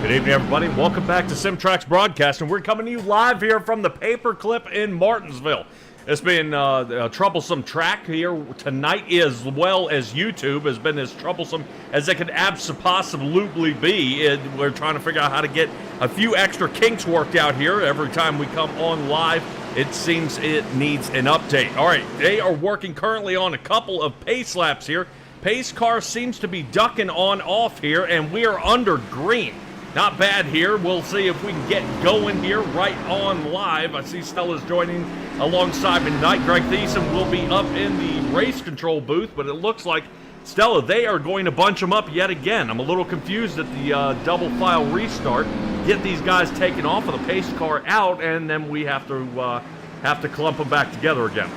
Good evening, everybody. Welcome back to SimTraX Broadcasting. We're coming to you live here from the Paperclip in Martinsville. It's been a troublesome track here tonight, as well as YouTube has been as troublesome as it could absolutely be. We're trying to figure out how to get a few extra kinks worked out here. Every time we come on live, it seems it needs an update. All right, they are working currently on a couple of pace laps here. Pace car seems to be ducking on off here, and we are under green. Not bad here. We'll see if we can get going here right on live. I see Stella's joining alongside me tonight. Greg Thiessen will be up in the race control booth, but it looks like, Stella, they are going to bunch them up yet again. I'm a little confused at the double file restart. Get these guys taken off of the pace car out, and then we have to clump them back together again.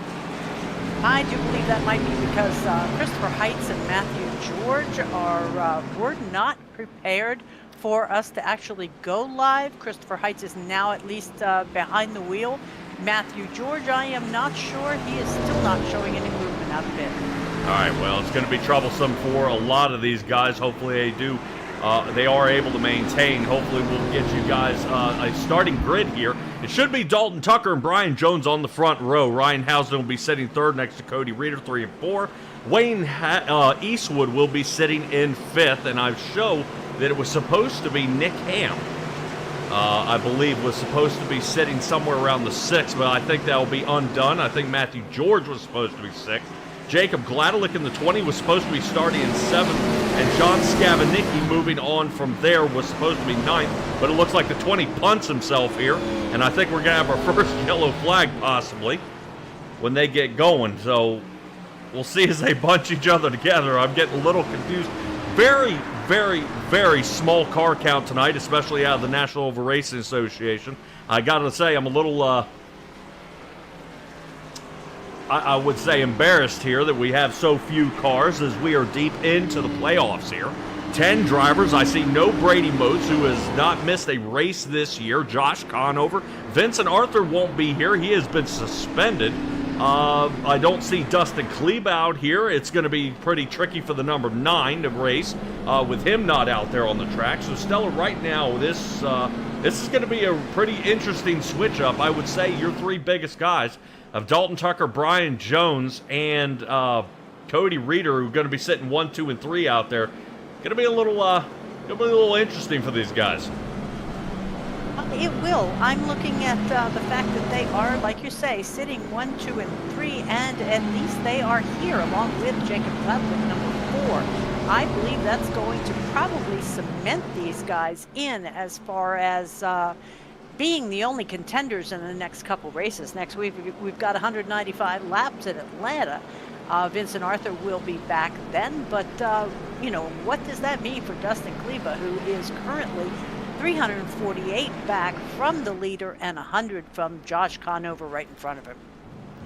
I do believe that might be because Christopher Heitz and Matthew George were not prepared for us to actually go live. Christopher Heitz is now at least behind the wheel. Matthew George, I am not sure. He is still not showing any movement out of it. All right, well, it's going to be troublesome for a lot of these guys. Hopefully they are able to maintain. Hopefully we'll get you guys a starting grid here. It should be Dalton Tucker and Brian Jones on the front row. Ryan Housden will be sitting third next to Cody Reeder, 3 and 4. Wayne Eastwood will be sitting in 5th, and I show that it was supposed to be Nick Ham, I believe, was supposed to be sitting somewhere around the 6th, but I think that will be undone. I think Matthew George was supposed to be 6th. Jacob Gladelick in the 20 was supposed to be starting in 7th, and John Scavanicki moving on from there was supposed to be 9th, but it looks like the 20 punts himself here, and I think we're going to have our first yellow flag possibly when they get going, so we'll see as they bunch each other together. I'm getting a little confused. Very small car count tonight, especially out of the National Oval Racing Association. I got to say, I'm a little, I would say, embarrassed here that we have so few cars as we are deep into the playoffs here. 10 drivers. I see no Brady Motes, who has not missed a race this year. Josh Conover. Vincent Arthur won't be here. He has been suspended. I don't see Dustin Kleba out here. It's going to be pretty tricky for the number 9 to race with him not out there on the track. So, Stella, right now, this is going to be a pretty interesting switch-up. I would say your 3 biggest guys of Dalton Tucker, Brian Jones, and Cody Reeder, who are going to be sitting 1, 2, and 3 out there. Going to be a little interesting for these guys. It will. I'm looking at the fact that they are, like you say, sitting 1, 2, and 3, and at least they are here along with Jacob Gladelick, number 4. I believe that's going to probably cement these guys in as far as being the only contenders in the next couple races. Next week, we've got 195 laps in Atlanta. Vincent Arthur will be back then, but, what does that mean for Dustin Kleba, who is currently 348 back from the leader and 100 from Josh Conover right in front of him?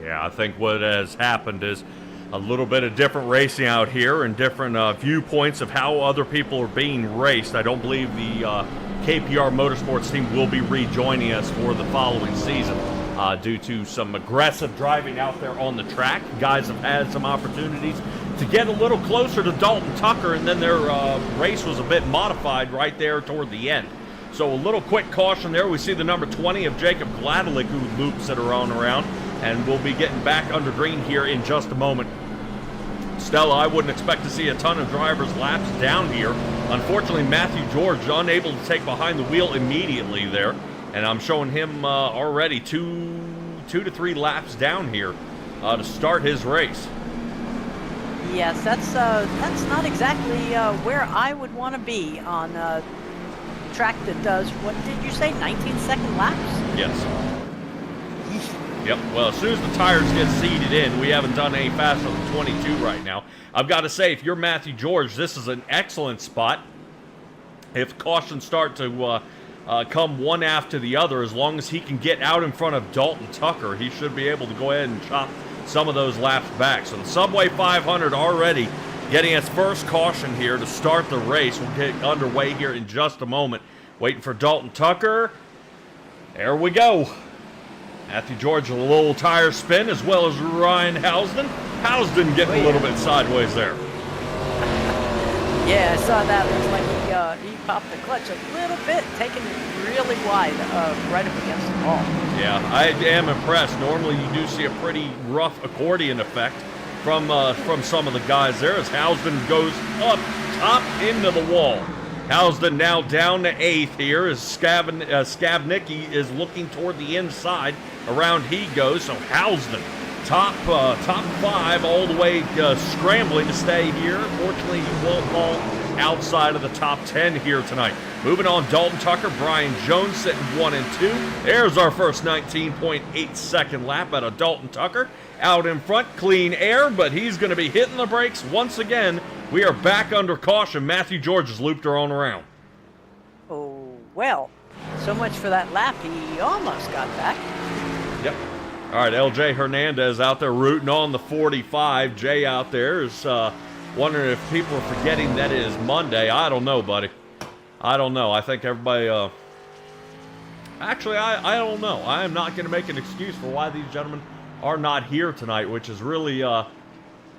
Yeah, I think what has happened is a little bit of different racing out here and different viewpoints of how other people are being raced. I don't believe the KPR Motorsports team will be rejoining us for the following season due to some aggressive driving out there on the track. Guys have had some opportunities to get a little closer to Dalton Tucker, and then their race was a bit modified right there toward the end. So a little quick caution there. We see the number 20 of Jacob Gladelick, who loops it around, and we'll be getting back under green here in just a moment. Stella, I wouldn't expect to see a ton of drivers laps down here. Unfortunately, Matthew George unable to take behind the wheel immediately there, and I'm showing him already two to 3 laps down here to start his race. Yes, that's not exactly where I would want to be on a track that does, what did you say, 19-second laps? Yes. Yep, well, as soon as the tires get seated in, we haven't done any faster than 22 right now. I've got to say, if you're Matthew George, this is an excellent spot. If cautions start to come one after the other, as long as he can get out in front of Dalton Tucker, he should be able to go ahead and chop some of those laps back. So the Subway 500 already getting its first caution here to start the race. We'll get underway here in just a moment. Waiting for Dalton Tucker. There we go. Matthew George with a little tire spin, as well as Ryan Housden. Housden getting a little bit sideways there. Yeah, I saw that. Looks like he popped the clutch a little bit, taking it really wide, right up against the wall. Yeah, I am impressed. Normally you do see a pretty rough accordion effect from some of the guys there as Housden goes up top into the wall. Housden now down to 8th here as Skavnicki is looking toward the inside. Around he goes, so Housden top 5 all the way scrambling to stay here. Fortunately, he won't fall outside of the top 10 here tonight. Moving on, Dalton Tucker, Brian Jones sitting 1 and 2. There's our first 19.8 second lap out of Dalton Tucker. Out in front, clean air, but he's going to be hitting the brakes once again. We are back under caution. Matthew George has looped her on around. Oh, well, so much for that lap. He almost got back. Yep. All right, LJ Hernandez out there rooting on the 45. Jay out there is wondering if people are forgetting that it is Monday. I don't know, buddy. I don't know. I think everybody... Actually, I don't know. I am not going to make an excuse for why these gentlemen are not here tonight, which is really,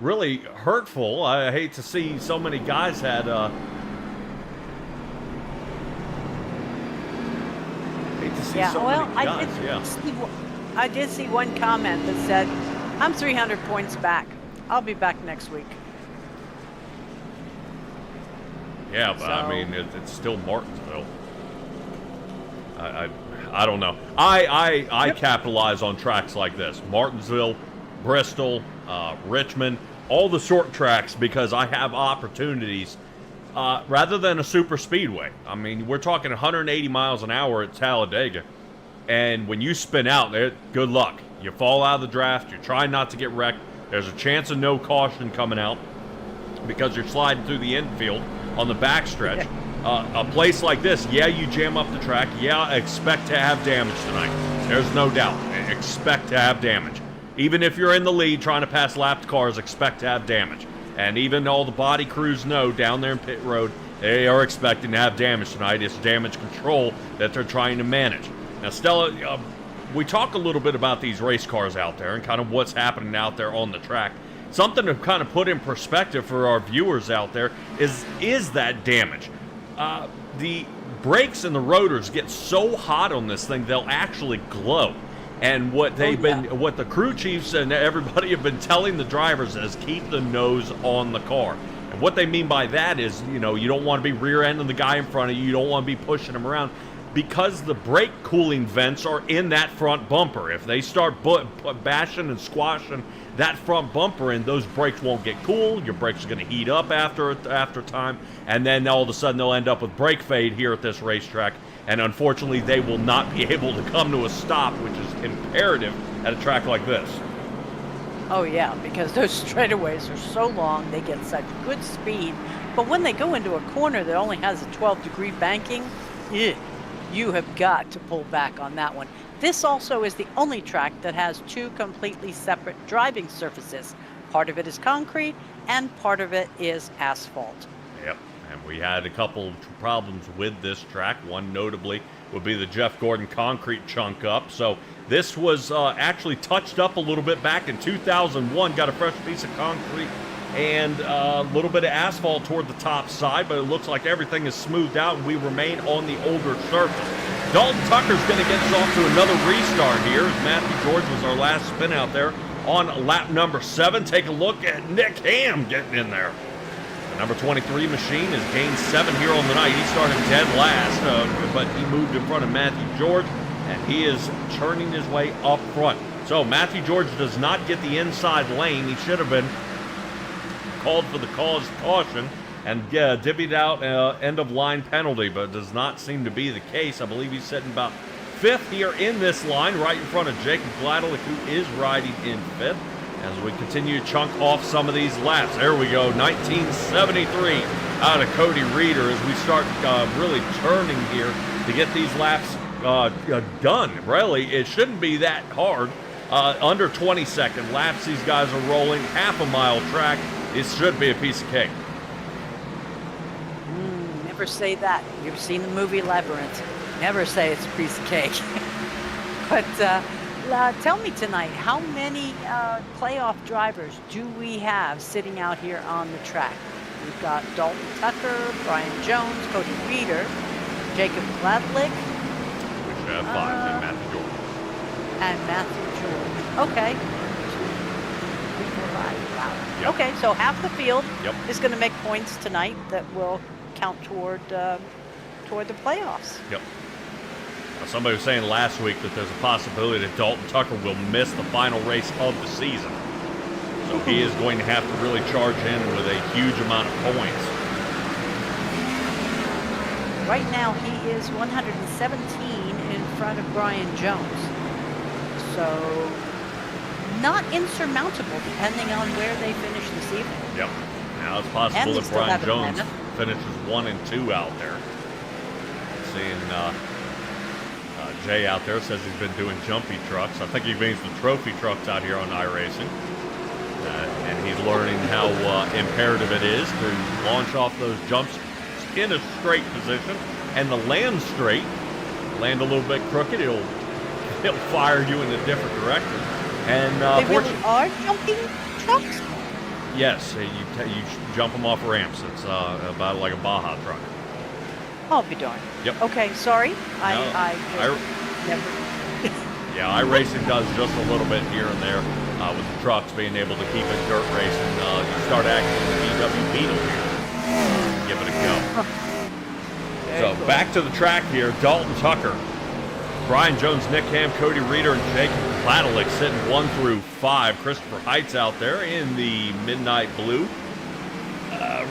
really hurtful. I hate to see so many guys had... hate to see so many guys, I did see one comment that said, I'm 300 points back. I'll be back next week. Yeah, but I mean, it's still Martinsville. I don't know. I capitalize on tracks like this. Martinsville, Bristol, Richmond, all the short tracks because I have opportunities rather than a super speedway. I mean, we're talking 180 miles an hour at Talladega. And when you spin out, good luck. You fall out of the draft. You're trying not to get wrecked. There's a chance of no caution coming out because you're sliding through the infield on the backstretch. A place like this, yeah, you jam up the track. Yeah, expect to have damage tonight. There's no doubt. Expect to have damage. Even if you're in the lead trying to pass lapped cars, expect to have damage. And even all the body crews know down there in pit road, they are expecting to have damage tonight. It's damage control that they're trying to manage. Now, Stella, we talk a little bit about these race cars out there and kind of what's happening out there on the track. Something to kind of put in perspective for our viewers out there is that damage. The brakes and the rotors get so hot on this thing, they'll actually glow. And what what the crew chiefs and everybody have been telling the drivers is keep the nose on the car. And what they mean by that is, you know, you don't want to be rear-ending the guy in front of you. You don't want to be pushing him around. Because the brake cooling vents are in that front bumper. If they start bashing and squashing that front bumper in, those brakes won't get cool. Your brakes are going to heat up after time. And then all of a sudden they'll end up with brake fade here at this racetrack. And unfortunately, they will not be able to come to a stop, which is imperative at a track like this. Oh, yeah, because those straightaways are so long, they get such good speed. But when they go into a corner that only has a 12-degree banking, you have got to pull back on that one. This also is the only track that has 2 completely separate driving surfaces. Part of it is concrete, and part of it is asphalt. Yep, and we had a couple problems with this track. One notably would be the Jeff Gordon concrete chunk up. So this was actually touched up a little bit back in 2001. Got a fresh piece of concrete and a little bit of asphalt toward the top side, but it looks like everything is smoothed out and we remain on the older surface. Dalton Tucker's going to get us off to another restart here as Matthew George was our last spin out there on lap number 7. Take a look at Nick Ham getting in there. The number 23 machine has gained 7 here on the night. He started dead last, but he moved in front of Matthew George, and he is churning his way up front. So Matthew George does not get the inside lane. He should have been called for the caution and divvied out end of line penalty, but it does not seem to be the case. I believe he's sitting about 5th here in this line, right in front of Jacob Gladelick, who is riding in 5th. As we continue to chunk off some of these laps. There we go, 1973 out of Cody Reeder as we start really turning here to get these laps done. Really, it shouldn't be that hard. Under 20-second laps, these guys are rolling half a mile track. It should be a piece of cake. Never say that. You've seen the movie Labyrinth. Never say it's a piece of cake. But tell me tonight, how many playoff drivers do we have sitting out here on the track? We've got Dalton Tucker, Brian Jones, Cody Reeder, Jacob Gladlick, We should have 5, and Matthew Jordan. and Matthew George. Okay. 2, 3, 4, 5. Wow. Yep. Okay, so half the field Yep. is going to make points tonight that will count toward the playoffs. Yep. Now, somebody was saying last week that there's a possibility that Dalton Tucker will miss the final race of the season. So he is going to have to really charge in with a huge amount of points. Right now, he is 117 in front of Brian Jones. So, not insurmountable depending on where they finish this evening. Yep. Now it's And possible they that still Brian have Jones Atlanta. finishes 1 and 2 out there. Seeing Jay out there says he's been doing jumpy trucks. I think he means the trophy trucks out here on iRacing. And he's learning how imperative it is to launch off those jumps in a straight position and to land straight. Land a little bit crooked, it'll fire you in a different direction. And They really are jumping trucks? yes, you jump them off ramps. It's about like a Baja truck. I'll be darned. Yep. Okay, sorry. I never. Yeah, iRacing does just a little bit here and there with the trucks being able to keep it dirt racing. You start acting with the VW Beetle here. Give it a go. So Cool. back to the track here. Dalton Tucker, Brian Jones, Nick Ham, Cody Reeder, and Jacob Gladlick sitting 1 through 5. Christopher Heights out there in the midnight blue.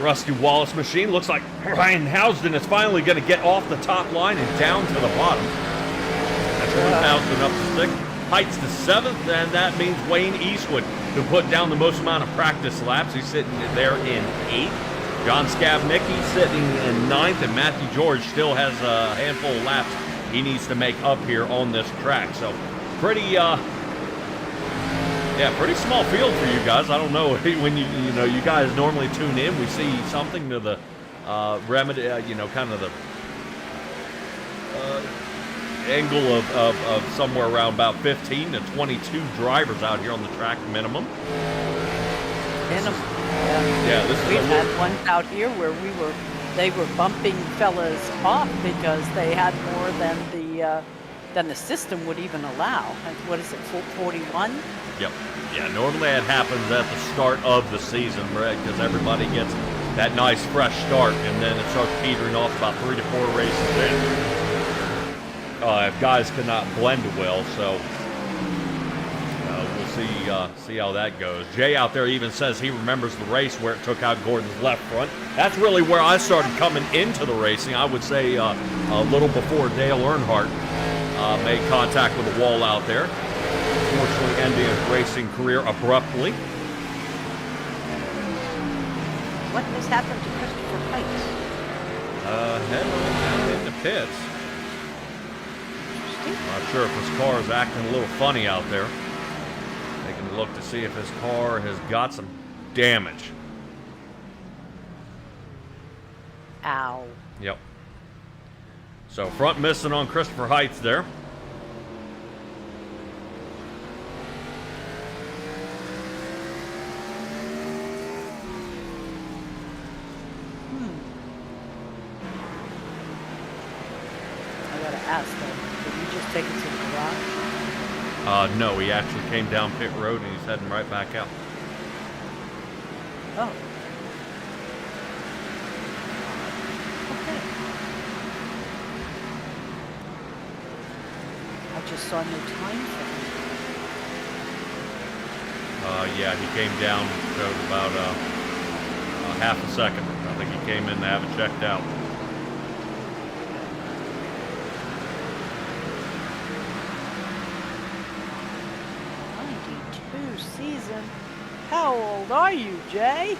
Rusty Wallace machine. Looks like Ryan Housden is finally going to get off the top line and down to the bottom. That's Housden up to 6th. Heights to 7th, and that means Wayne Eastwood, who put down the most amount of practice laps. He's sitting there in 8th. John Scavnicki sitting in 9th, and Matthew George still has a handful of laps he needs to make up here on this track. So pretty pretty small field for you guys. I don't know when you guys normally tune in, we see something to the remedy, kind of the angle of somewhere around about 15 to 22 drivers out here on the track minimum. Yeah, this is We've had ones out here where they were bumping fellas off because they had more than the system would even allow. And what is it, 41? Yep. Yeah, normally it happens at the start of the season, right? Because everybody gets that nice fresh start, and then it starts petering off about 3 to 4 races in. If guys cannot blend well, so we'll see how that goes. Jay out there even says he remembers the race where it took out Gordon's left front. That's really where I started coming into the racing. I would say a little before Dale Earnhardt made contact with the wall out there. Unfortunately, ending his racing career abruptly. What has happened to Christopher Heights? Heading down in the pits. Not sure if his car is acting a little funny out there. Taking a look to see if his car has got some damage. Ow. Yep. So front missing on Christopher Heights there. I gotta ask though, did you just take it to the garage? No, he actually came down pit road and he's heading right back out. Oh. Okay. I just saw no time for him. Yeah, he came down, showed about half a second. I think he came in to have it checked out. Season. How old are you, Jay?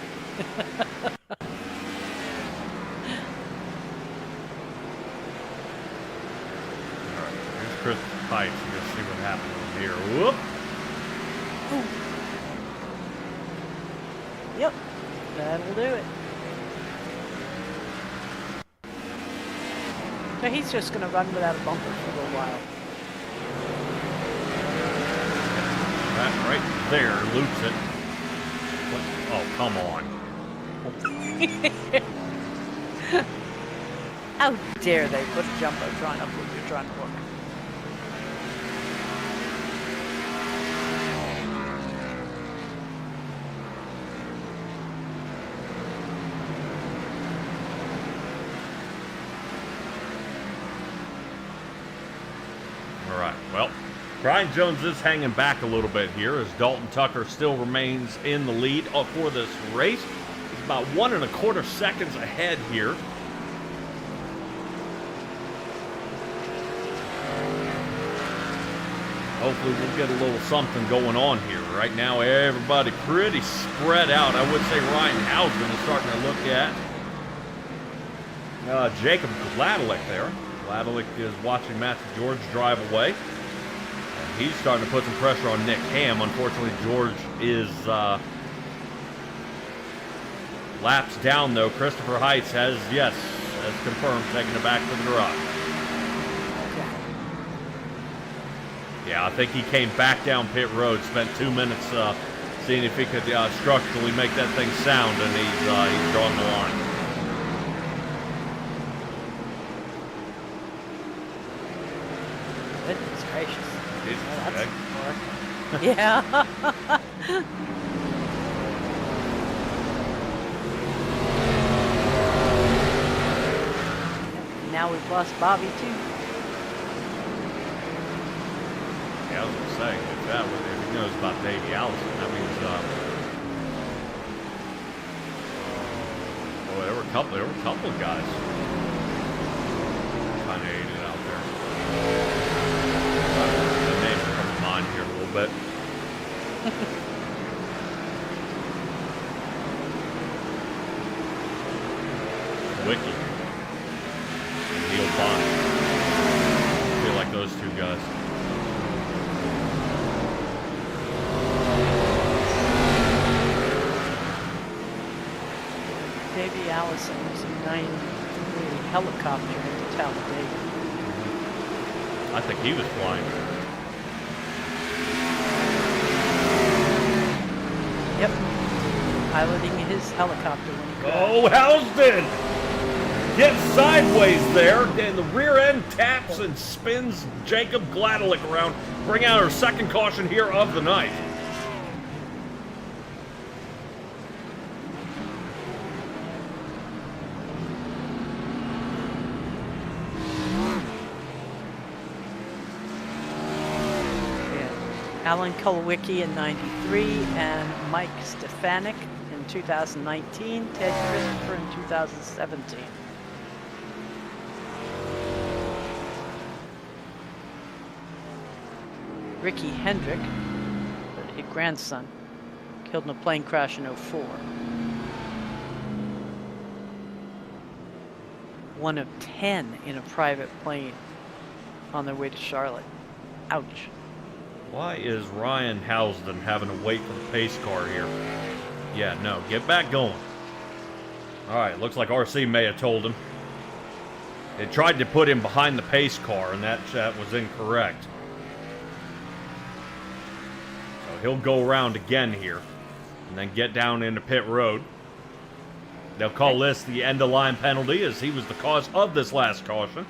Alright, here's Chris Heights. You can see what happens here. Whoop! Ooh. Yep, that'll do it. So he's just going to run without a bumper for a little while. That right there loops it. Oh, come on. How dare they put a jumbotron up where you're trying to look? All right, well, Brian Jones is hanging back a little bit here as Dalton Tucker still remains in the lead for this race. He's about 1 1/4 seconds ahead here. Hopefully we'll get a little something going on here. Right now, everybody pretty spread out. I would say Ryan Hausman is starting to look at Jacob Gladelick there. Gladelick is watching Matthew George drive away. And he's starting to put some pressure on Nick Ham. Unfortunately, George is laps down, though. Christopher Heights has confirmed, taking it back to the garage. Yeah, I think he came back down pit road, spent 2 minutes seeing if he could structurally make that thing sound, and he's drawing the line. Goodness gracious. Jesus, Well, okay. that's yeah. Now we've lost Bobby too. Yeah, I was gonna say, if he knows about Davey Allison, that means boy, there were a couple of guys kind of ate it out there. The names are coming to mind here a little bit. Wiki and Neil Bond. I feel like those two guys. Davey Allison was a 93 helicopter into Talladega. I think he was flying. Yep. Piloting his helicopter when he crashed. Oh, Housden! Gets sideways there, and the rear end taps and spins Jacob Gladelick around. Bring out our second caution here of the night. Alan Kulwicki in 93 and Mike Stefanik in 2019, Ted Christopher in 2017. Ricky Hendrick, his grandson, killed in a plane crash in 04. One of 10 in a private plane on their way to Charlotte. Ouch. Why is Ryan Housden having to wait for the pace car here? Yeah, no, get back going. All right, looks like RC may have told him. They tried to put him behind the pace car, and that was incorrect. So he'll go around again here, and then get down into pit road. They'll call this the end-of-line penalty, as he was the cause of this last caution.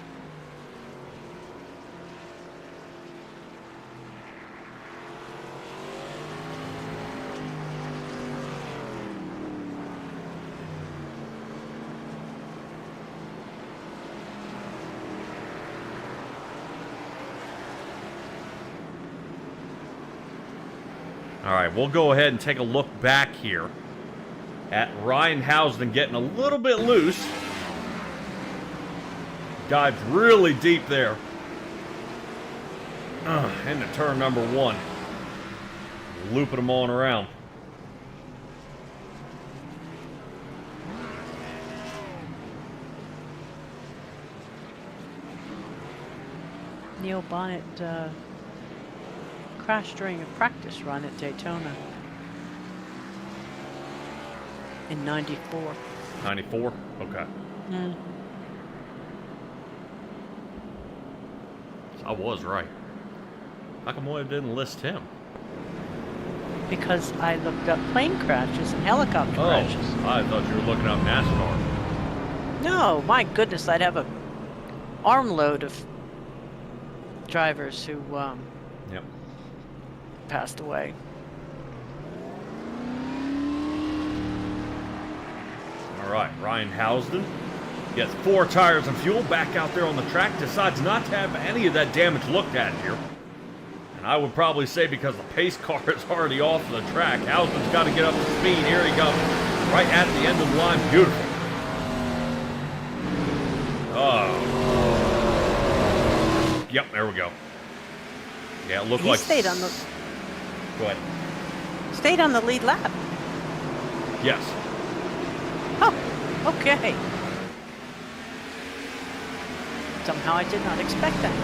All right, we'll go ahead and take a look back here at Ryan Housden getting a little bit loose. Dives really deep there. Into turn number 1. Looping them on around. Neil Bonnet crashed during a practice run at Daytona in 94. 94? Okay. I was right. How come we didn't list him? because I looked up plane crashes and helicopter crashes. I thought you were looking up NASCAR. No, my goodness, I'd have a armload of drivers who Yep. passed away. All right, Ryan Housden gets 4 tires and fuel back out there on the track, decides not to have any of that damage looked at here. And I would probably say because the pace car is already off the track, Housden's got to get up to speed. Here he goes, right at the end of the line. Beautiful. Oh. Yep, there we go. Yeah, it looked like... stayed on the... Go ahead. Stayed on the lead lap. Yes. Oh, okay. Somehow I did not expect that.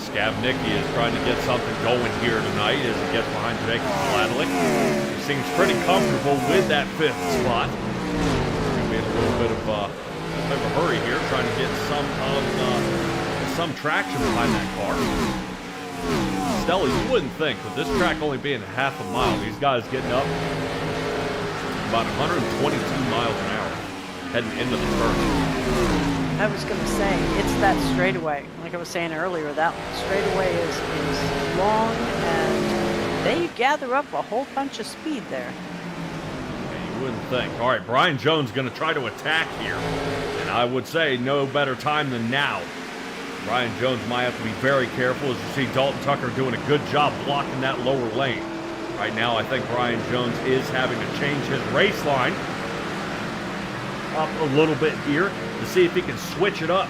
Scavnicki is trying to get something going here tonight as he gets behind Jacob Gladlick. He seems pretty comfortable with that 5th spot. Maybe in a little bit of a hurry here, trying to get some traction behind that car. Stella, you wouldn't think, with this track only being half a mile, these guys getting up about 122 miles an hour heading into the turn. I was going to say, it's that straightaway. Like I was saying earlier, that straightaway is long, and they gather up a whole bunch of speed there. Yeah, you wouldn't think. All right, Brian Jones going to try to attack here, and I would say no better time than now. Brian Jones might have to be very careful as you see Dalton Tucker doing a good job blocking that lower lane. Right now, I think Brian Jones is having to change his race line up a little bit here to see if he can switch it up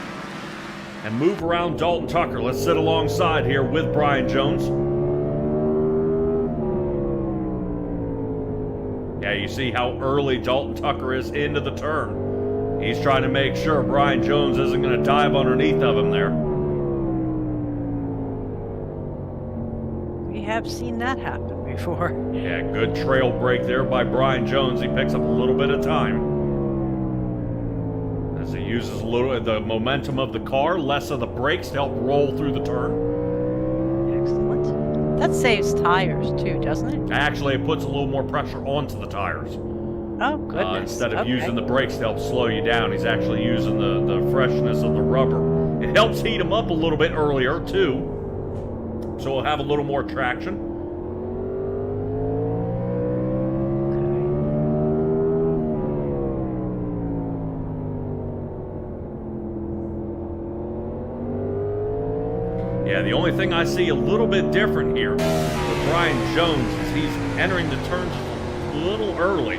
and move around Dalton Tucker. Let's sit alongside here with Brian Jones. Yeah, you see how early Dalton Tucker is into the turn. He's trying to make sure Brian Jones isn't going to dive underneath of him there. We have seen that happen before. Yeah, good trail break there by Brian Jones. He picks up a little bit of time as he uses a little of the momentum of the car, less of the brakes to help roll through the turn. Excellent. That saves tires too, doesn't it? Actually, it puts a little more pressure onto the tires. Oh, goodness. Instead of using the brakes to help slow you down, he's actually using the freshness of the rubber. It helps heat him up a little bit earlier, too. So we'll have a little more traction. Yeah, the only thing I see a little bit different here with Brian Jones is he's entering the turns a little early.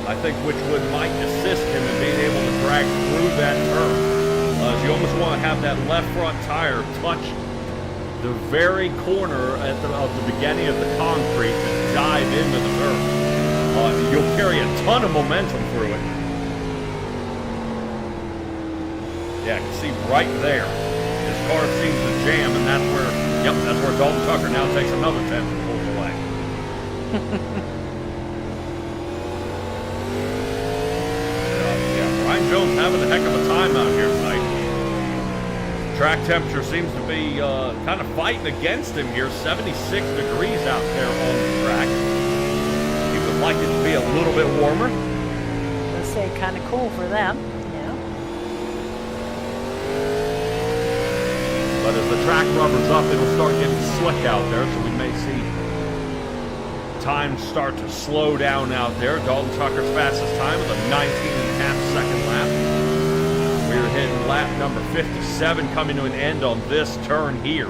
I think which might assist him in being able to drag through that turn. You almost want to have that left front tire touch the very corner of the beginning of the concrete to dive into the turn. You'll carry a ton of momentum through it. Yeah, I can see right there. His car seems to jam, and that's where Dalton Tucker now takes another 10 and pulls away. Brian Jones having a heck of a time out here tonight. Track temperature seems to be kind of fighting against him here. 76 degrees out there on the track. You would like it to be a little bit warmer. Let's say kind of cool for them. But as the track rubber's up, it'll start getting slick out there, so we may see time start to slow down out there. Dalton Tucker's fastest time is a 19.5-second lap. We're hitting lap number 57, coming to an end on this turn here.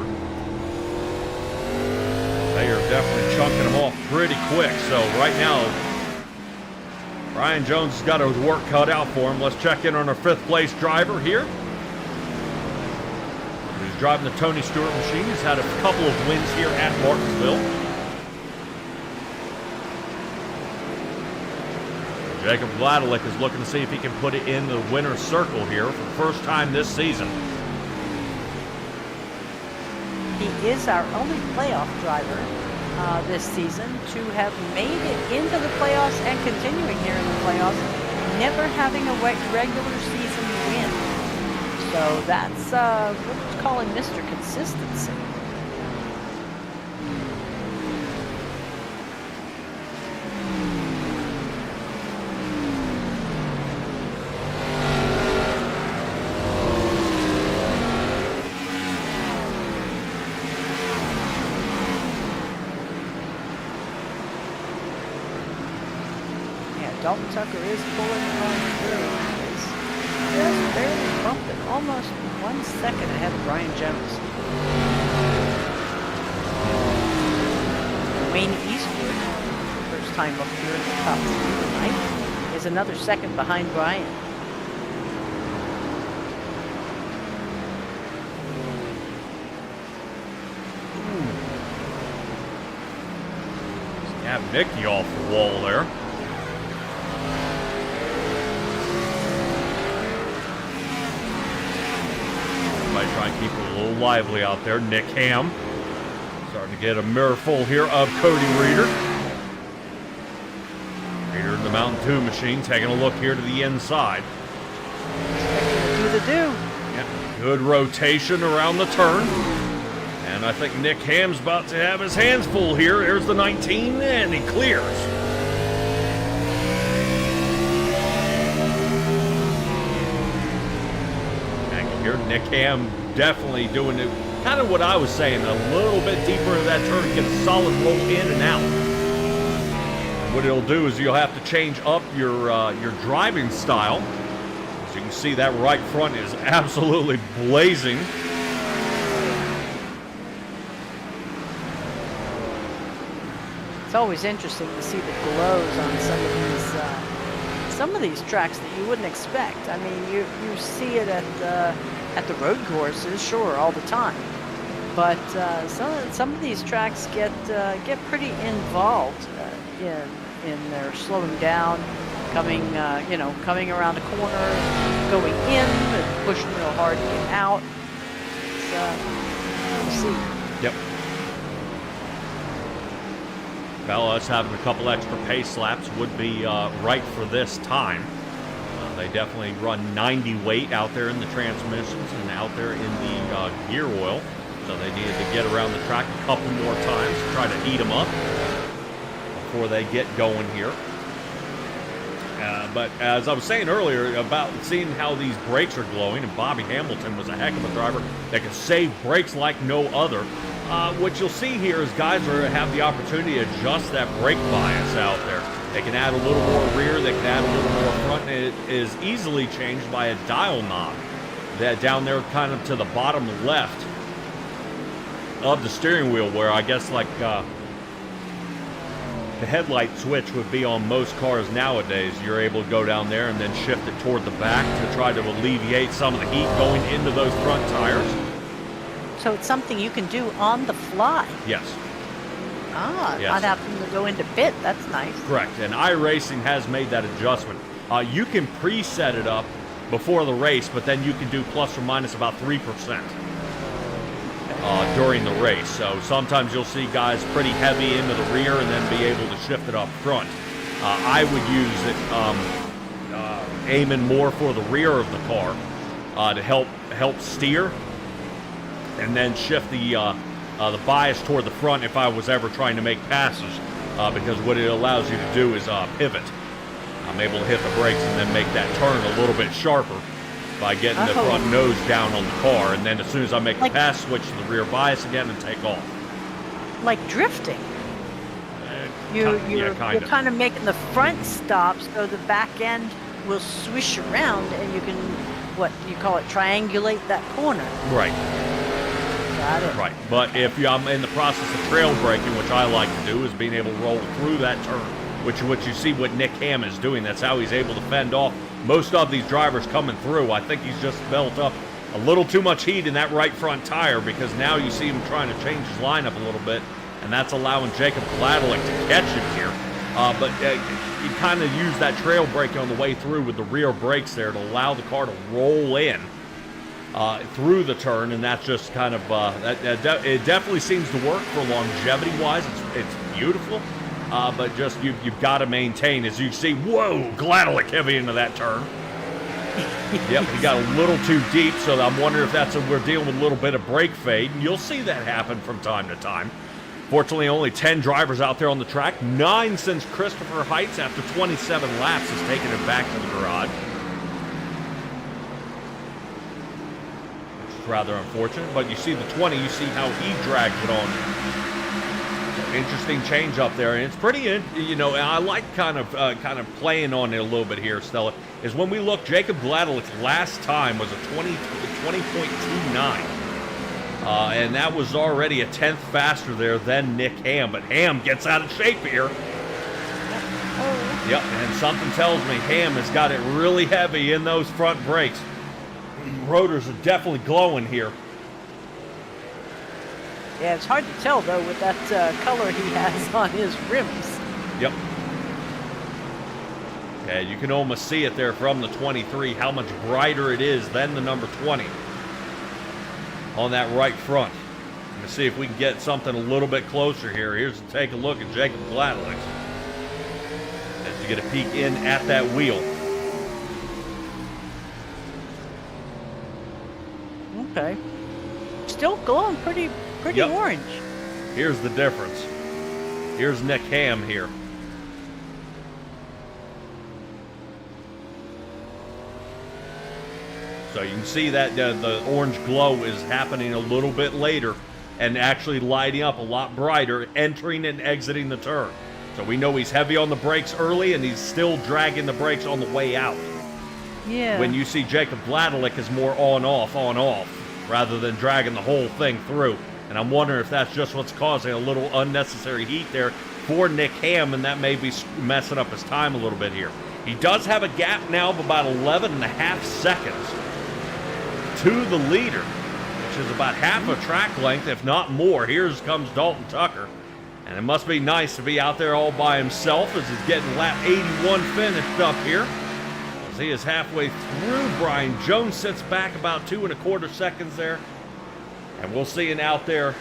They are definitely chunking them off pretty quick. So right now, Brian Jones has got his work cut out for him. Let's check in on our 5th place driver here. He's driving the Tony Stewart machine. He's had a couple of wins here at Martinsville. Jacob Gladlick is looking to see if he can put it in the winner's circle here for the first time this season. He is our only playoff driver this season to have made it into the playoffs and continuing here in the playoffs, never having a regular season win. So that's what we're calling Mr. Consistency. Dalton Tucker is pulling on through. He's just barely bumping, almost 1 second ahead of Brian Jones. Wayne Eastwood, first time up here in the top 3 tonight, is another second behind Brian. Snap Nicky off the wall there. Try and keep it a little lively out there. Nick Ham starting to get a mirror full here of Cody Reeder. Reeder in the Mountain 2 machine, taking a look here to the inside. Do the do. Yep. Good rotation around the turn. And I think Nick Ham's about to have his hands full here. There's the 19, and he clears. Here, Nick Ham definitely doing it, kind of what I was saying, a little bit deeper into that turn, get a solid roll in and out. What it'll do is you'll have to change up your driving style. As you can see, that right front is absolutely blazing. It's always interesting to see the glows on some of these tracks that you wouldn't expect. I mean, you see it at the road courses, sure, all the time. But some of these tracks get pretty involved in their slowing down, coming around a corner, going in, and pushing real hard to get out. We'll see. Yep. Well, us having a couple extra pace laps would be right for this time. They definitely run 90 weight out there in the transmissions and out there in the gear oil. So they needed to get around the track a couple more times to try to heat them up before they get going here. But as I was saying earlier about seeing how these brakes are glowing, and Bobby Hamilton was a heck of a driver that could save brakes like no other. What you'll see here is guys have the opportunity to adjust that brake bias out there. They can add a little more rear, they can add a little more front, and it is easily changed by a dial knob that down there kind of to the bottom left of the steering wheel, where I guess like the headlight switch would be on most cars nowadays. You're able to go down there and then shift it toward the back to try to alleviate some of the heat going into those front tires. So it's something you can do on the fly. Yes. Yes. Not having to go into pit. That's nice. Correct. And iRacing has made that adjustment. You can preset it up before the race, but then you can do plus or minus about 3% during the race. So sometimes you'll see guys pretty heavy into the rear and then be able to shift it up front. I would use it aiming more for the rear of the car to help steer, and then shift the bias toward the front if I was ever trying to make passes, because what it allows you to do is pivot. I'm able to hit the brakes and then make that turn a little bit sharper by getting the front nose down on the car, and then as soon as I make the pass, switch to the rear bias again and take off. Like drifting. You're kind of making the front stop so the back end will swish around and you can, what you call it, triangulate that corner. Right. Got it. Right. But if I'm in the process of trail braking, which I like to do, is being able to roll through that turn, which what you see what Nick Ham is doing. That's how he's able to fend off most of these drivers coming through. I think he's just built up a little too much heat in that right front tire, because now you see him trying to change his lineup a little bit, and that's allowing Jacob Gladelick to catch him here. But you kind of use that trail brake on the way through with the rear brakes there to allow the car to roll in through the turn, and that's just kind of it definitely seems to work for longevity-wise. It's beautiful, but just you've got to maintain. As you see, whoa, Gladelick heavy into that turn. Yep, he got a little too deep, so I'm wondering if we're dealing with a little bit of brake fade, and you'll see that happen from time to time. Fortunately, only 10 drivers out there on the track, 9 since Christopher Heights, after 27 laps, has taken it back to the garage. Which is rather unfortunate, but you see the 20, you see how he drags it on. Interesting change up there, and it's pretty, and I like kind of playing on it a little bit here, Stella, is when we look, Jacob Gladelick's last time was a 20.29. And that was already a 10th faster there than Nick Ham, but Ham gets out of shape here. Yep, and something tells me Ham has got it really heavy in those front brakes. Rotors are definitely glowing here. Yeah, it's hard to tell, though, with that color he has on his rims. Yep. Yeah, you can almost see it there from the 23, how much brighter it is than the number 20 on that right front. Let's see if we can get something a little bit closer here. Here's to take a look at Jacob Gladelick as you get a peek in at that wheel. Okay. Still glowing pretty Yep. orange. Here's the difference. Here's Nick Ham here. So you can see that the orange glow is happening a little bit later and actually lighting up a lot brighter, entering and exiting the turn. So we know he's heavy on the brakes early, and he's still dragging the brakes on the way out. Yeah. When you see Jacob Gladelick is more on-off, rather than dragging the whole thing through. And I'm wondering if that's just what's causing a little unnecessary heat there for Nick Ham, and that may be messing up his time a little bit here. He does have a gap now of about 11.5 seconds to the leader, which is about half a track length, if not more. Here comes Dalton Tucker, and it must be nice to be out there all by himself as he's getting lap 81 finished up here. As he is halfway through, Brian Jones sits back about 2.25 seconds there, and we'll see him out there.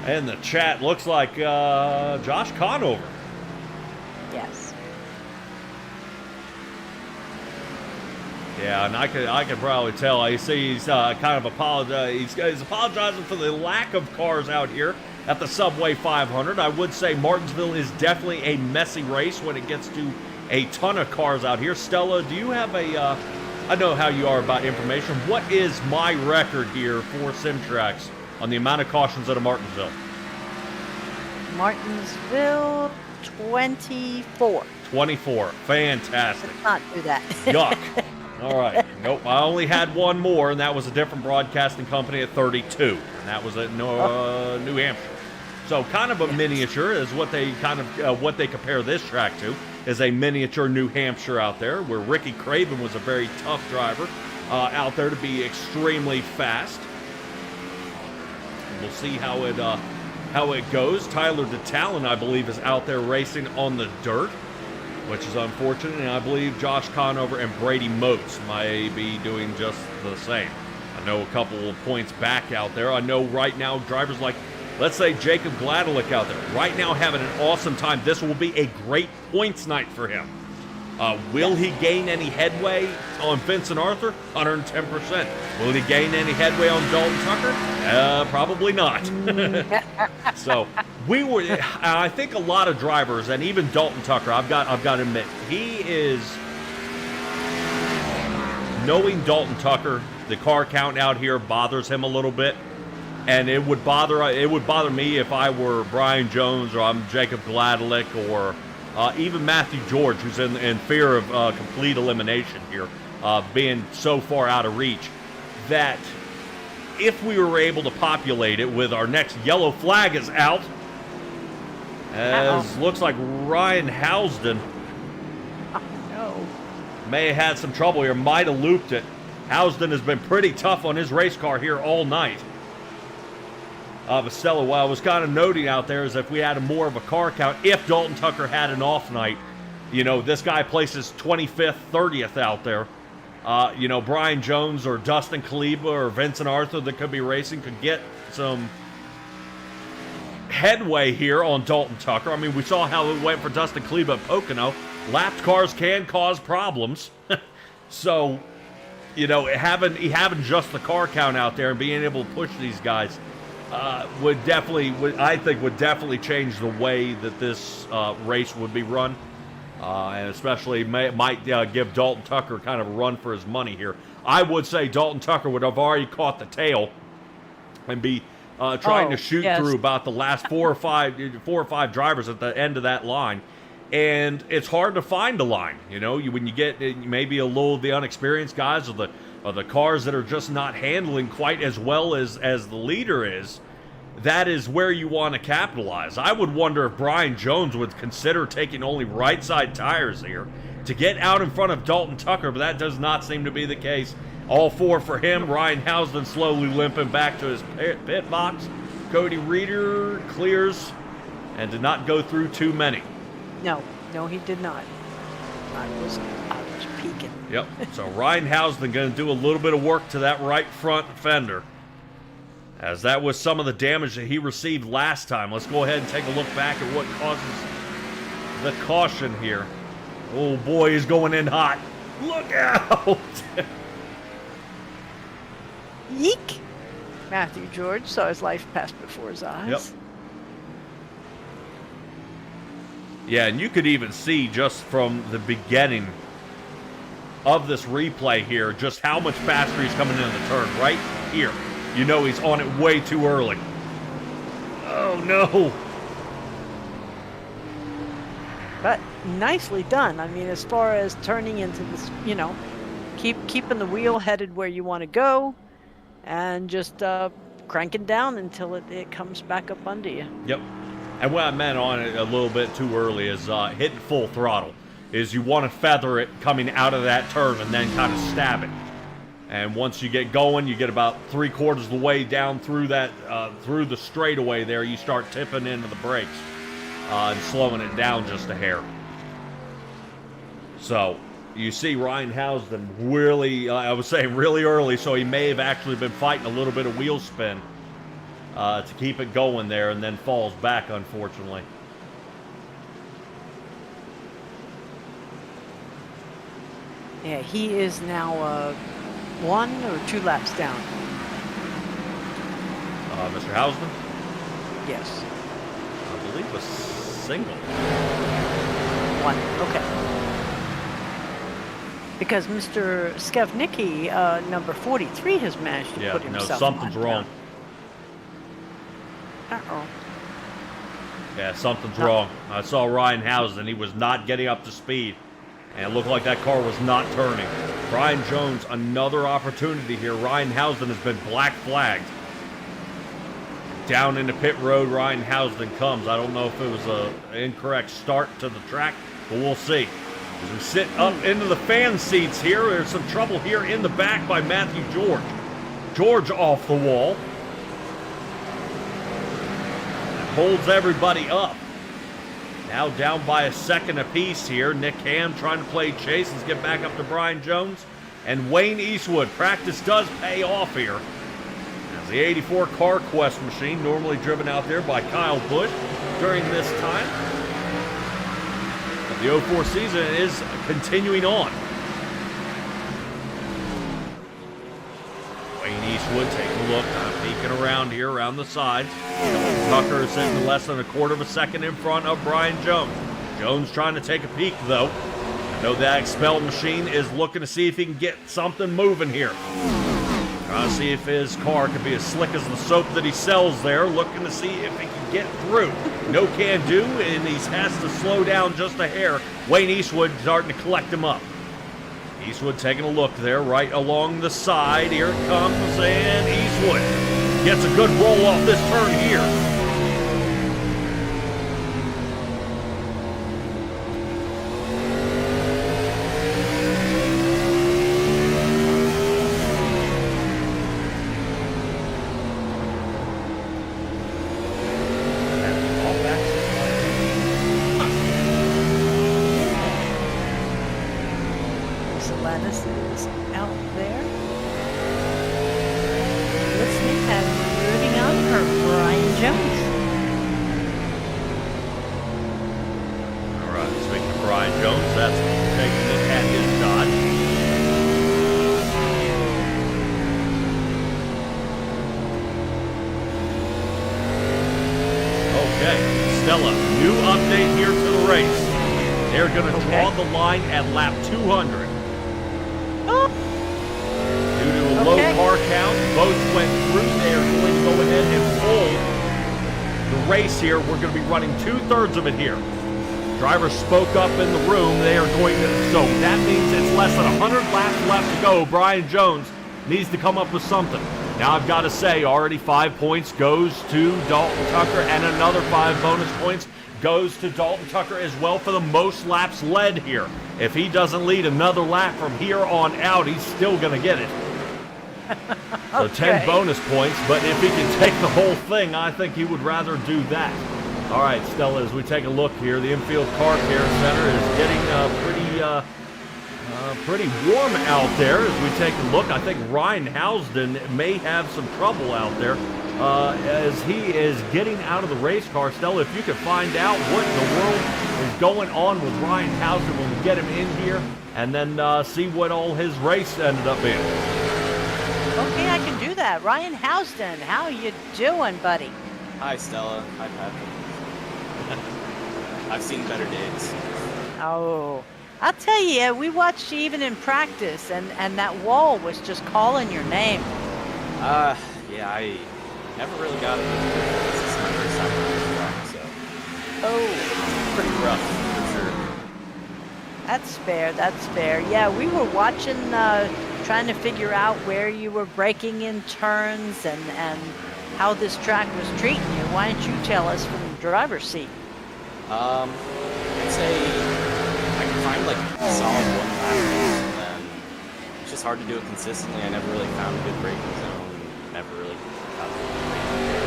And the chat looks like Josh Conover. Yes. Yeah, and I could probably tell. I see he's kind of he's apologizing for the lack of cars out here at the Subway 500. I would say Martinsville is definitely a messy race when it gets to a ton of cars out here. Stella, do you have a? I know how you are about information. What is my record here for SimTraX on the amount of cautions out of Martinsville? Martinsville 24. 24. Fantastic. Let's not do that. Yuck. All right. Nope. I only had one more, and that was a different broadcasting company at 32, and that was at New Hampshire. So kind of a miniature is what they what they compare this track to, is a miniature New Hampshire out there, where Ricky Craven was a very tough driver out there to be extremely fast. We'll see how it goes. Tyler DeTalon, I believe, is out there racing on the dirt, which is unfortunate, and I believe Josh Conover and Brady Moats may be doing just the same. I know a couple of points back out there. I know right now drivers like, let's say, Jacob Gladelick out there, right now having an awesome time. This will be a great points night for him. Will he gain any headway on Vincent Arthur? 110%. Will he gain any headway on Dalton Tucker? Probably not. So I think a lot of drivers, and even Dalton Tucker, I've got to admit, he is, knowing Dalton Tucker, the car count out here bothers him a little bit. And it would bother me if I were Brian Jones, or I'm Jacob Gladelick, or even Matthew George, who's in fear of complete elimination here, being so far out of reach, that if we were able to populate it with our next yellow flag is out, as looks like Ryan Housden may have had some trouble here, might have looped it. Housden has been pretty tough on his race car here all night. But Stella, what I was kind of noting out there is if we had more of a car count, if Dalton Tucker had an off night, You know, this guy places 25th, 30th out there. You know, Brian Jones or Dustin Kaleba or Vincent Arthur that could be racing could get some headway here on Dalton Tucker. I mean, we saw how it went for Dustin Kaleba at Pocono. Lapped cars can cause problems. So, you know, having just the car count out there and being able to push these guys would definitely change the way that this race would be run. And especially might give Dalton Tucker kind of a run for his money here. I would say Dalton Tucker would have already caught the tail and be trying to shoot through about the last four or five drivers at the end of that line. And it's hard to find a line, you know, when you get maybe a little of the unexperienced guys or the cars that are just not handling quite as well as the leader is. That is where you want to capitalize. I would wonder if Brian Jones would consider taking only right side tires here to get out in front of Dalton Tucker, but that does not seem to be the case. All four for him. Ryan Housden slowly limping back to his pit box. Cody Reeder clears and did not go through too many. No, he did not. I was peeking. Yep. So Ryan Housden going to do a little bit of work to that right front fender, as that was some of the damage that he received last time. Let's go ahead and take a look back at what causes the caution here. Oh boy, he's going in hot. Look out! Yeek! Matthew George saw his life pass before his eyes. Yep. Yeah, and you could even see just from the beginning of this replay here just how much faster he's coming into the turn right here. You know he's on it way too early. Oh, no. But nicely done. I mean, as far as turning into this, you know, keeping the wheel headed where you want to go and just cranking down until it comes back up under you. Yep. And what I meant on it a little bit too early is hitting full throttle. Is you want to feather it coming out of that turn and then kind of stab it. And once you get going, you get about 3/4 of the way down through that through the straightaway there, you start tipping into the brakes and slowing it down just a hair. So you see Ryan Housden really, I was saying really early, so he may have actually been fighting a little bit of wheel spin to keep it going there, and then falls back, unfortunately. Yeah, he is now 1 or 2 laps down. Mr. Housden? Yes. I believe a single. 1, okay. Because Mr. Skevnicki, number 43, has managed to put himself no, something's wrong. Uh-oh. Yeah, something's wrong. I saw Ryan Housden. He was not getting up to speed. And it looked like that car was not turning. Brian Jones, another opportunity here. Ryan Housden has been black flagged. Down into pit road, Ryan Housden comes. I don't know if it was an incorrect start to the track, but we'll see. As we sit up into the fan seats here, there's some trouble here in the back by Matthew George. George off the wall. Holds everybody up. Now down by a second apiece here. Nick Ham trying to play chase. Let's get back up to Brian Jones. And Wayne Eastwood. Practice does pay off here. As the 84 Car Quest machine, normally driven out there by Kyle Busch during this time. But the 04 season is continuing on. Wayne Eastwood taking a look, kind of peeking around here, around the sides. Tucker is sitting less than 1/4 of a second in front of Brian Jones. Jones trying to take a peek, though. I know that expel machine is looking to see if he can get something moving here. Trying to see if his car can be as slick as the soap that he sells there. Looking to see if he can get through. No can do, and he has to slow down just a hair. Wayne Eastwood starting to collect him up. Eastwood taking a look there, right along the side. Here it comes, and Eastwood gets a good roll off this turn here. is out there. Listening and rooting on for Brian Jones. All right, speaking of Brian Jones, that's taking a look at his Dodge. Okay, Stella, new update here to the race. They're going to draw the line at lap 200. Oh. Due to a low car count, both went through. They are going to go ahead and pull the race here. We're going to be running 2/3 of it here. Drivers spoke up in the room. They are going to, so that means it's less than 100 laps left to go. Brian Jones needs to come up with something. Now I've got to say, already 5 points goes to Dalton Tucker, and another 5 bonus points goes to Dalton Tucker as well for the most laps led here. If he doesn't lead another lap from here on out, he's still going to get it. So 10 bonus points, but if he can take the whole thing, I think he would rather do that. All right, Stella, as we take a look here, the infield car care center is getting pretty warm out there as we take a look. I think Ryan Housden may have some trouble out there as he is getting out of the race car. Stella, if you could find out what in the world is going on with Ryan Housden when we get him in here, and then see what all his race ended up being. Okay, I can do that. Ryan Housden, how you doing, buddy? Hi, Stella. Hi, Patrick. I've seen better days. Oh, I'll tell you, we watched you even in practice, and that wall was just calling your name. Yeah, I never really got it. This is my first time on this track, so. Oh. It's pretty rough, for sure. That's fair, that's fair. Yeah, we were watching, trying to figure out where you were braking in turns and how this track was treating you. Why don't you tell us from the driver's seat? I'd say I can find like a solid 1 lap pace, and then it's just hard to do it consistently. I never really found a good braking zone. Never really got the braking there.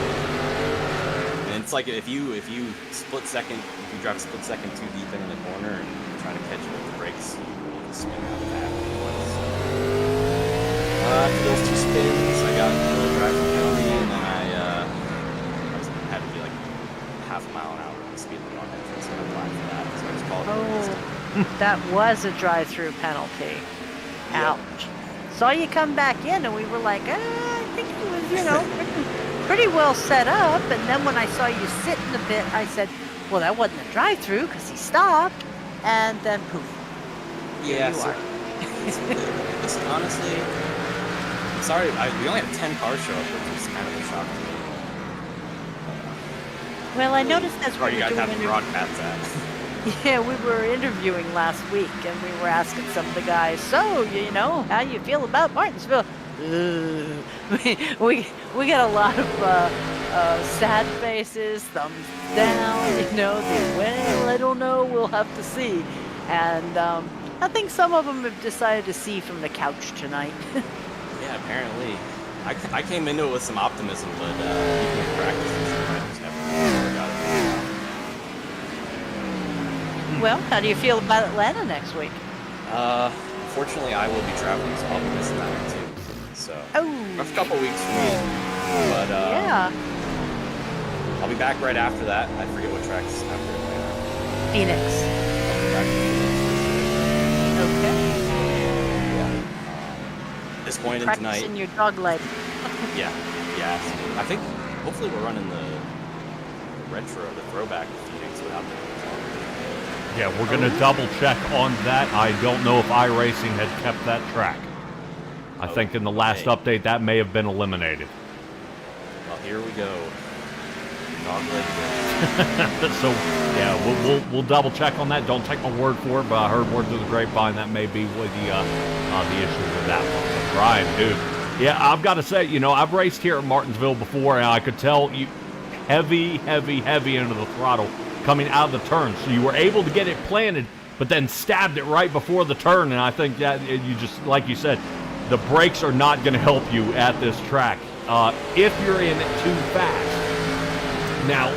And it's like if you split second, if you drive split second too deep into the corner and try to catch it with the brakes, you can spin out of that. After those 2 spins, I got the driving penalty, and then I had to be like half a mile an hour on the speed limit on entrance, and I applied for that, so I just called it. That was a drive-through penalty. Ouch. Saw you come back in, and we were like, I think it was, pretty well set up. And then when I saw you sit in the pit, I said, well, that wasn't a drive-through because he stopped. And then poof. Yeah, you are. Listen, honestly, I'm sorry, we only had 10 cars show up, which was kind of a shock to me. Well, I noticed that's where what you you're guys doing. have the broadcast at. Yeah, we were interviewing last week, and we were asking some of the guys, so, how you feel about Martinsville? We get a lot of sad faces, thumbs down, well, I don't know, we'll have to see. And I think some of them have decided to see from the couch tonight. Yeah, apparently. I came into it with some optimism, but even in practice, I just never got it. Well, how do you feel about Atlanta next week? Fortunately, I will be traveling, so I'll be missing that one too. So, rough couple weeks for me. But yeah. I'll be back right after that. I forget what track's after Atlanta. Phoenix. I'll be back to Phoenix. Okay. Yeah. Disappointed tonight. Practicing your dog leg. Yeah. I think hopefully we're running the retro, the throwback Phoenix without the. Yeah, we're going to double check on that. I don't know if iRacing had kept that track. I think in the last update that may have been eliminated. Well, here we go. Dog leg. So, yeah, we'll double check on that. Don't take my word for it, but I heard word through the grapevine that may be what the issue with that one. But Brian, dude, yeah, I've got to say, I've raced here at Martinsville before, and I could tell you heavy into the throttle coming out of the turn. So you were able to get it planted, but then stabbed it right before the turn. And I think that you just, like you said, the brakes are not going to help you at this track if you're in it too fast. Now,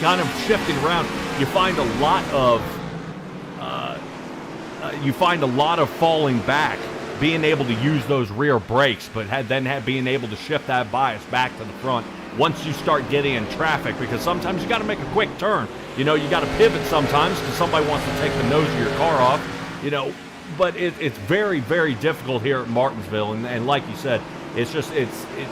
kind of shifting around, you find a lot of falling back being able to use those rear brakes, but being able to shift that bias back to the front once you start getting in traffic, because sometimes you got to make a quick turn. You know, you got to pivot sometimes because somebody wants to take the nose of your car off, you know. But it's very, very difficult here at Martinsville, and like you said, it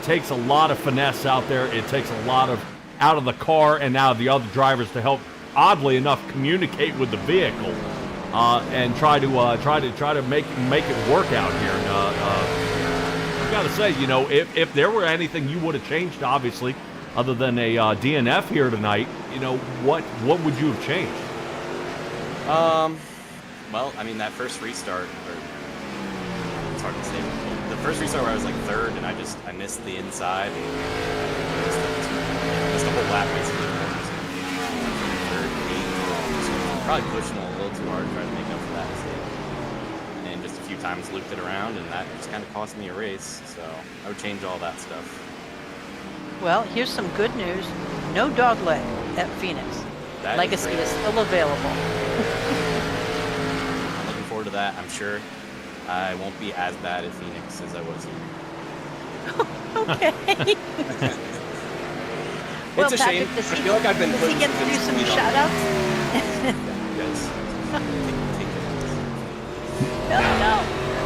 takes a lot of finesse out there. It takes a lot of out of the car and out of the other drivers to help, oddly enough, communicate with the vehicle and try to make it work out here. And I gotta say, you know, if there were anything you would have changed, obviously, other than a DNF here tonight, you know, what would you have changed? Well, I mean, that first restart, it's hard to say. The first restart where I was like third, and I missed the inside, and missed the whole lap basically. Third, eighth, probably pushing a little too hard trying to make up for that mistake. And just a few times looped it around, and that just kind of cost me a race. So I would change all that stuff. Well, here's some good news. No dog leg at Phoenix. Legacy is still available. To that, I'm sure I won't be as bad at Phoenix as I was here. Okay. It's a shame. I feel like I've been does he get to do some shout-outs? Yes. No.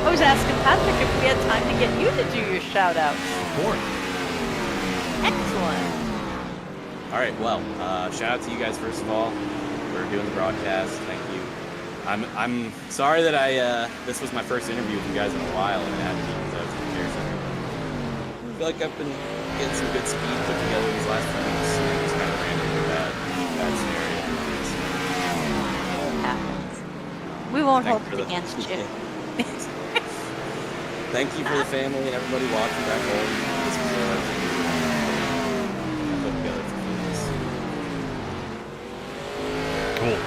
I was asking Patrick if we had time to get you to do your shout-outs. Of course. Excellent. All right, well, shout out to you guys first of all for doing the broadcast. Thank you. I'm sorry that this was my first interview with you guys in a while, and it had to be because I was in the care center. I feel like I've been getting some good speed put together these last few weeks, and it just kind of ran into a bad scenario. It happens. We won't hold it against you. Thank you for the family and everybody watching back home. This was I put together for Phoenix. Cool.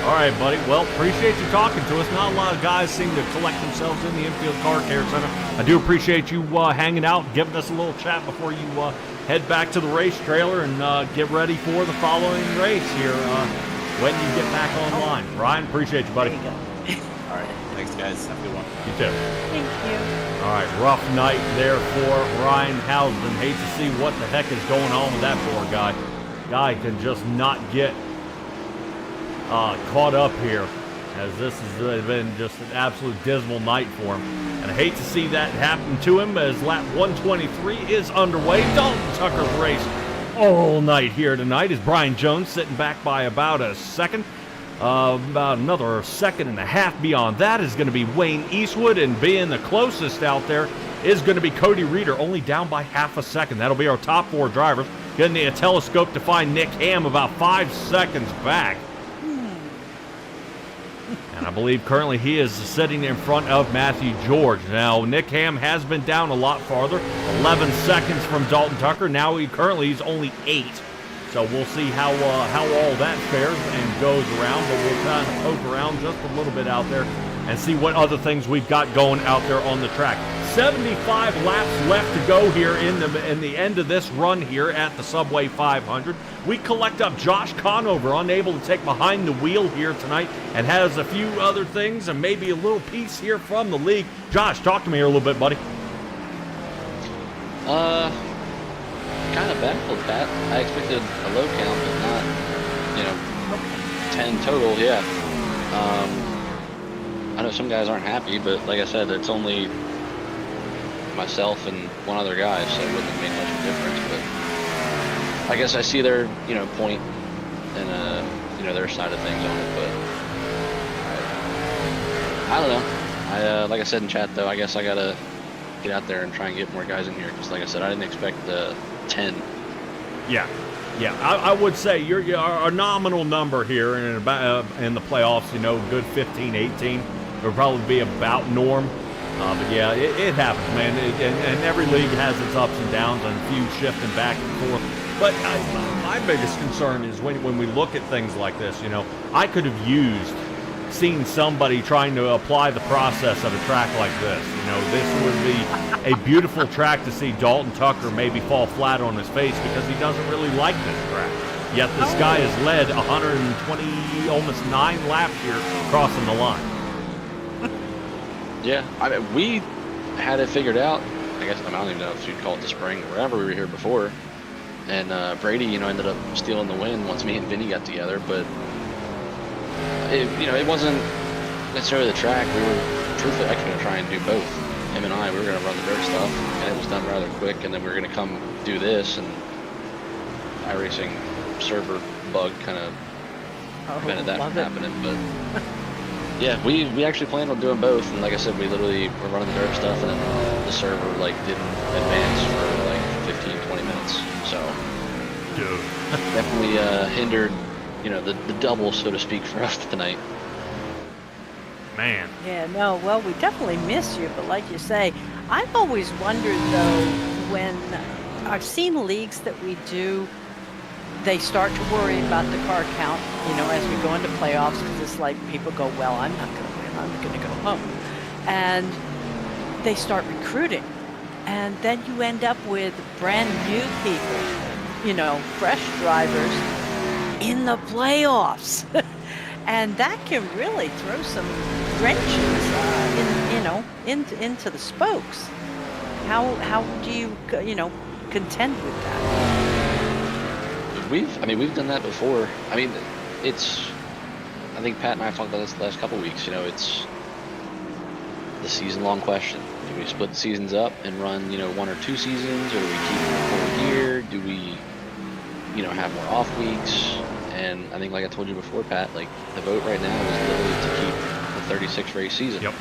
All right, buddy. Well, appreciate you talking to us. Not a lot of guys seem to collect themselves in the infield car care center. I do appreciate you hanging out, giving us a little chat before you head back to the race trailer and get ready for the following race here when you get back online. Ryan, appreciate you, buddy. There you go. All right. Thanks, guys. Have a good one. You too. Thank you. All right, rough night there for Ryan Housden. Hate to see what the heck is going on with that poor guy. Guy can just not get caught up here, as this has been just an absolute dismal night for him. And I hate to see that happen to him as lap 123 is underway. Dalton Tucker's race all night here tonight is Brian Jones sitting back by about a second. About another second and a half beyond that is going to be Wayne Eastwood, and being the closest out there is going to be Cody Reeder, only down by half a second. That'll be our top four drivers. Getting a telescope to find Nick Ham about 5 seconds back. And I believe currently he is sitting in front of Matthew George. Now, Nick Ham has been down a lot farther, 11 seconds from Dalton Tucker. Now he's only 8. So we'll see how all that fares and goes around. But we'll kind of poke around just a little bit out there and see what other things we've got going out there on the track. 75 laps left to go here in the end of this run here at the Subway 500. We collect up Josh Conover, unable to take behind the wheel here tonight, and has a few other things and maybe a little piece here from the league. Josh, talk to me here a little bit, buddy. Kind of baffled, Pat. I expected a low count, but not, 10 total, yeah. I know some guys aren't happy, but like I said, it's only myself and one other guy, so it wouldn't have made much of a difference. But I guess I see their, point and, their side of things on it, but I don't know. Like I said in chat, though, I guess I gotta get out there and try and get more guys in here, because like I said, I didn't expect 10. Yeah, I would say you're a nominal number here in the playoffs. Good 15, 18 would probably be about norm. But yeah, it happens, man. And every league has its ups and downs, and a few shifting back and forth. But my biggest concern is when we look at things like this. I could have seen somebody trying to apply the process of a track like this. This would be a beautiful track to see Dalton Tucker maybe fall flat on his face because he doesn't really like this track. Yet this guy has led 120, almost 9 laps here crossing the line. Yeah, I mean, we had it figured out. I guess I don't even know if you'd call it the spring or wherever. We were here before, and Brady, ended up stealing the win once me and Vinny got together. But it wasn't necessarily the track. We were truthfully actually going to try and do both. Him and I, we were going to run the dirt stuff, and it was done rather quick. And then we were going to come do this, and iRacing server bug kind of prevented that from happening. But yeah, we actually planned on doing both, and like I said, we literally were running the dirt stuff, and then the server didn't advance for 15-20 minutes. So definitely hindered the double, so to speak, for us tonight. Man. Yeah, no, well, we definitely miss you, but like you say, I've always wondered, though, when I've seen leagues that we do, they start to worry about the car count, as we go into playoffs, because it's like people go, well, I'm not going to win, I'm going to go home. And they start recruiting. And then you end up with brand new people, fresh drivers in the playoffs. And that can really throw some wrenches, into the spokes. How do you, contend with that? We've done that before. I think Pat and I have talked about this the last couple weeks. It's the season-long question. Do we split the seasons up and run, 1 or 2 seasons, or do we keep the whole year? Do we, have more off weeks? And I think, like I told you before, Pat, the vote right now is literally to keep the 36 race season. Yep.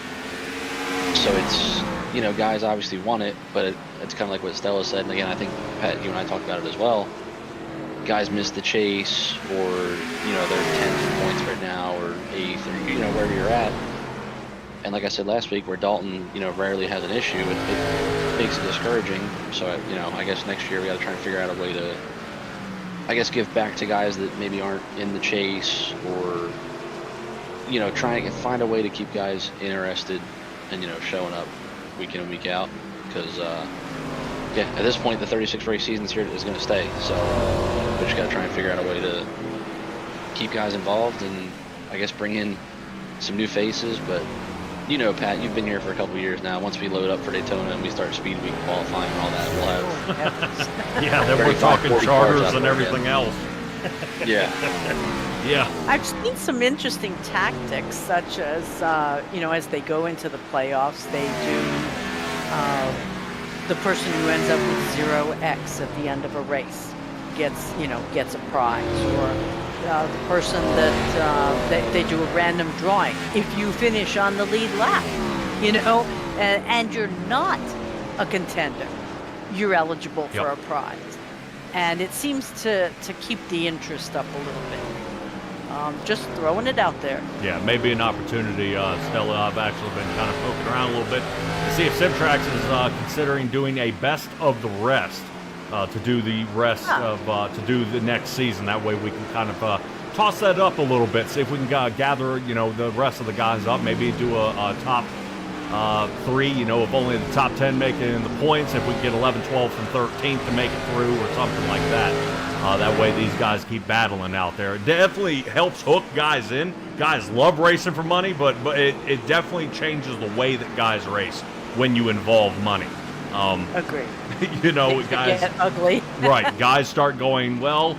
So it's, guys obviously want it, but it's kind of like what Stella said. And again, I think, Pat, you and I talked about it as well. Guys miss the chase, or, they're 10th in points right now, or 8th, or, wherever you're at. And like I said last week, where Dalton, rarely has an issue, it makes it discouraging. So, I guess next year we got to try and figure out a way to, give back to guys that maybe aren't in the chase, or, try and find a way to keep guys interested and, showing up week in and week out. Because, at this point, the 36 race season's here is going to stay. So we just got to try and figure out a way to keep guys involved and, bring in some new faces. But, Pat, you've been here for a couple of years now. Once we load up for Daytona and we start speed week qualifying and all that, we'll have... Yeah, then we're talking charters and everything else. Yeah. Yeah. I've seen some interesting tactics, such as, as they go into the playoffs, they do the person who ends up with 0x at the end of a race gets a prize, or the person that they do a random drawing. If you finish on the lead lap, and you're not a contender, you're eligible for a prize. And it seems to keep the interest up a little bit. Just throwing it out there. Yeah, maybe an opportunity, Stella. I've actually been kind of poking around a little bit to see if SimTraX is considering doing a best of the rest to do the rest of to do the next season. That way we can kind of toss that up a little bit, see if we can gather the rest of the guys up. Maybe do a top 3, if only the top 10 make it in the points, if we can get 11, 12, and 13th to make it through, or something like that. That way these guys keep battling out there. It definitely helps hook guys in. Guys love racing for money, but it definitely changes the way that guys race when you involve money. Agree. Guys get ugly. Right, guys start going, well,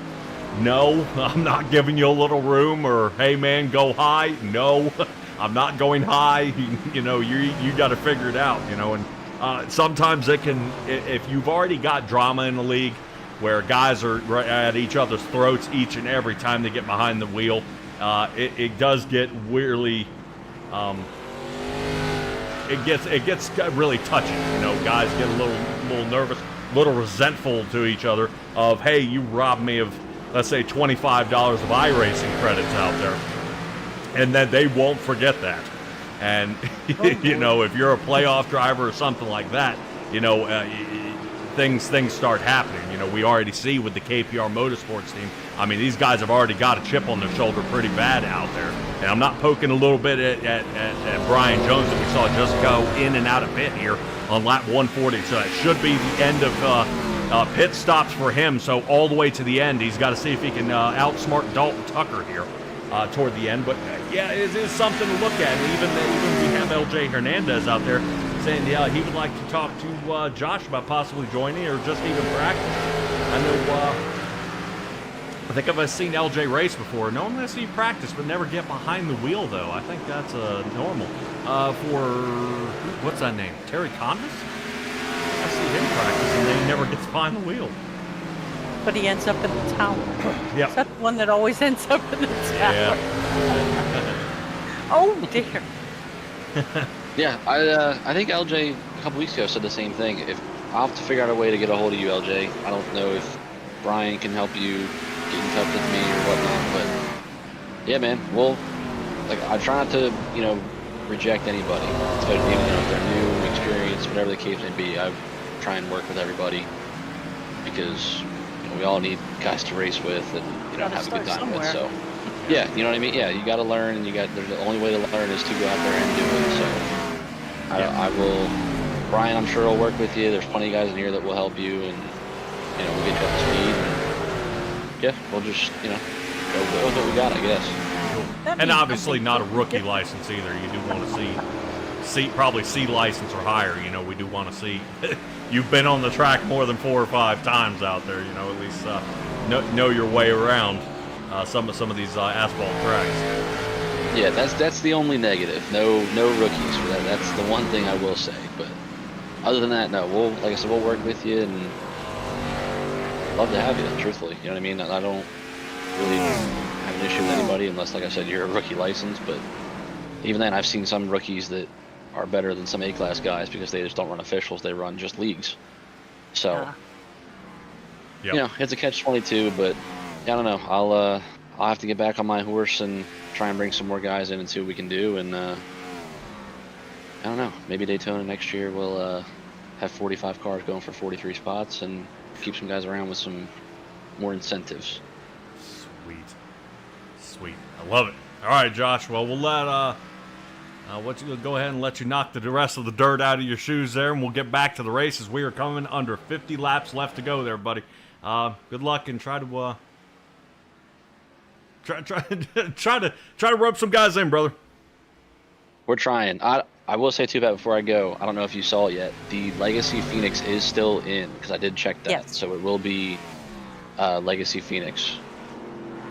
no, I'm not giving you a little room, or hey man, go high. No, I'm not going high. You got to figure it out. And sometimes it can, if you've already got drama in the league, where guys are right at each other's throats each and every time they get behind the wheel, it does get weirdly, it gets really touchy. Guys get a little nervous, a little resentful to each other of, hey, you robbed me of, let's say, $25 of iRacing credits out there, and then they won't forget that. And if you're a playoff driver or something like that, things start happening. We already see with the KPR Motorsports team. These guys have already got a chip on their shoulder pretty bad out there. And I'm not poking a little bit at Brian Jones that we saw just go in and out of pit here on lap 140. So that should be the end of pit stops for him. So all the way to the end, he's got to see if he can outsmart Dalton Tucker here toward the end. But yeah, it is something to look at. Even we have LJ Hernandez out there. saying, yeah, he would like to talk to Josh about possibly joining or just even practice. I know, I think I've seen LJ race before. Normally I see you practice, but never get behind the wheel, though. I think that's normal. What's that name? Terry Condis? I see him practice, and then he never gets behind the wheel. But he ends up in the tower. Yep. Is that the one that always ends up in the tower? Yeah. Oh, dear. Yeah, I think LJ a couple weeks ago said the same thing. If I'll have to figure out a way to get a hold of you, LJ. I don't know if Brian can help you get in touch with me or whatnot, but yeah, man, I try not to, reject anybody, especially if they're new, experienced, whatever the case may be. I try and work with everybody because we all need guys to race with and have a good time with. So yeah, you know what I mean. Yeah, you got to learn, and the only way to learn is to go out there and do it. So I will. Brian, I'm sure will work with you. There's plenty of guys in here that will help you, and we'll get you up to speed. And, yeah, we'll just go with what we got, I guess. And obviously not a rookie license either. You do want to see probably C license or higher. We do want to see you've been on the track more than 4 or 5 times out there. At least know your way around some of these asphalt tracks. Yeah, that's the only negative. No rookies for that. That's the one thing I will say. But other than that, no. Like I said, we'll work with you and love to have you. Truthfully, you know what I mean. I don't really have an issue with anybody unless, like I said, you're a rookie license. But even then, I've seen some rookies that are better than some A-class guys because they just don't run officials. They run just leagues. So, it's a catch-22. But I don't know. I'll have to get back on my horse and try and bring some more guys in and see what we can do. And I don't know. Maybe Daytona next year will have 45 cars going for 43 spots and keep some guys around with some more incentives. Sweet. I love it. All right, Josh. Well, we'll let go ahead and let you knock the rest of the dirt out of your shoes there, and we'll get back to the races. We are coming under 50 laps left to go there, buddy. Good luck, and try to try to rope some guys in, brother. We're trying. I will say too, Pat, before I go, I don't know if you saw it yet. The Legacy Phoenix is still in because I did check that. Yes. So it will be Legacy Phoenix.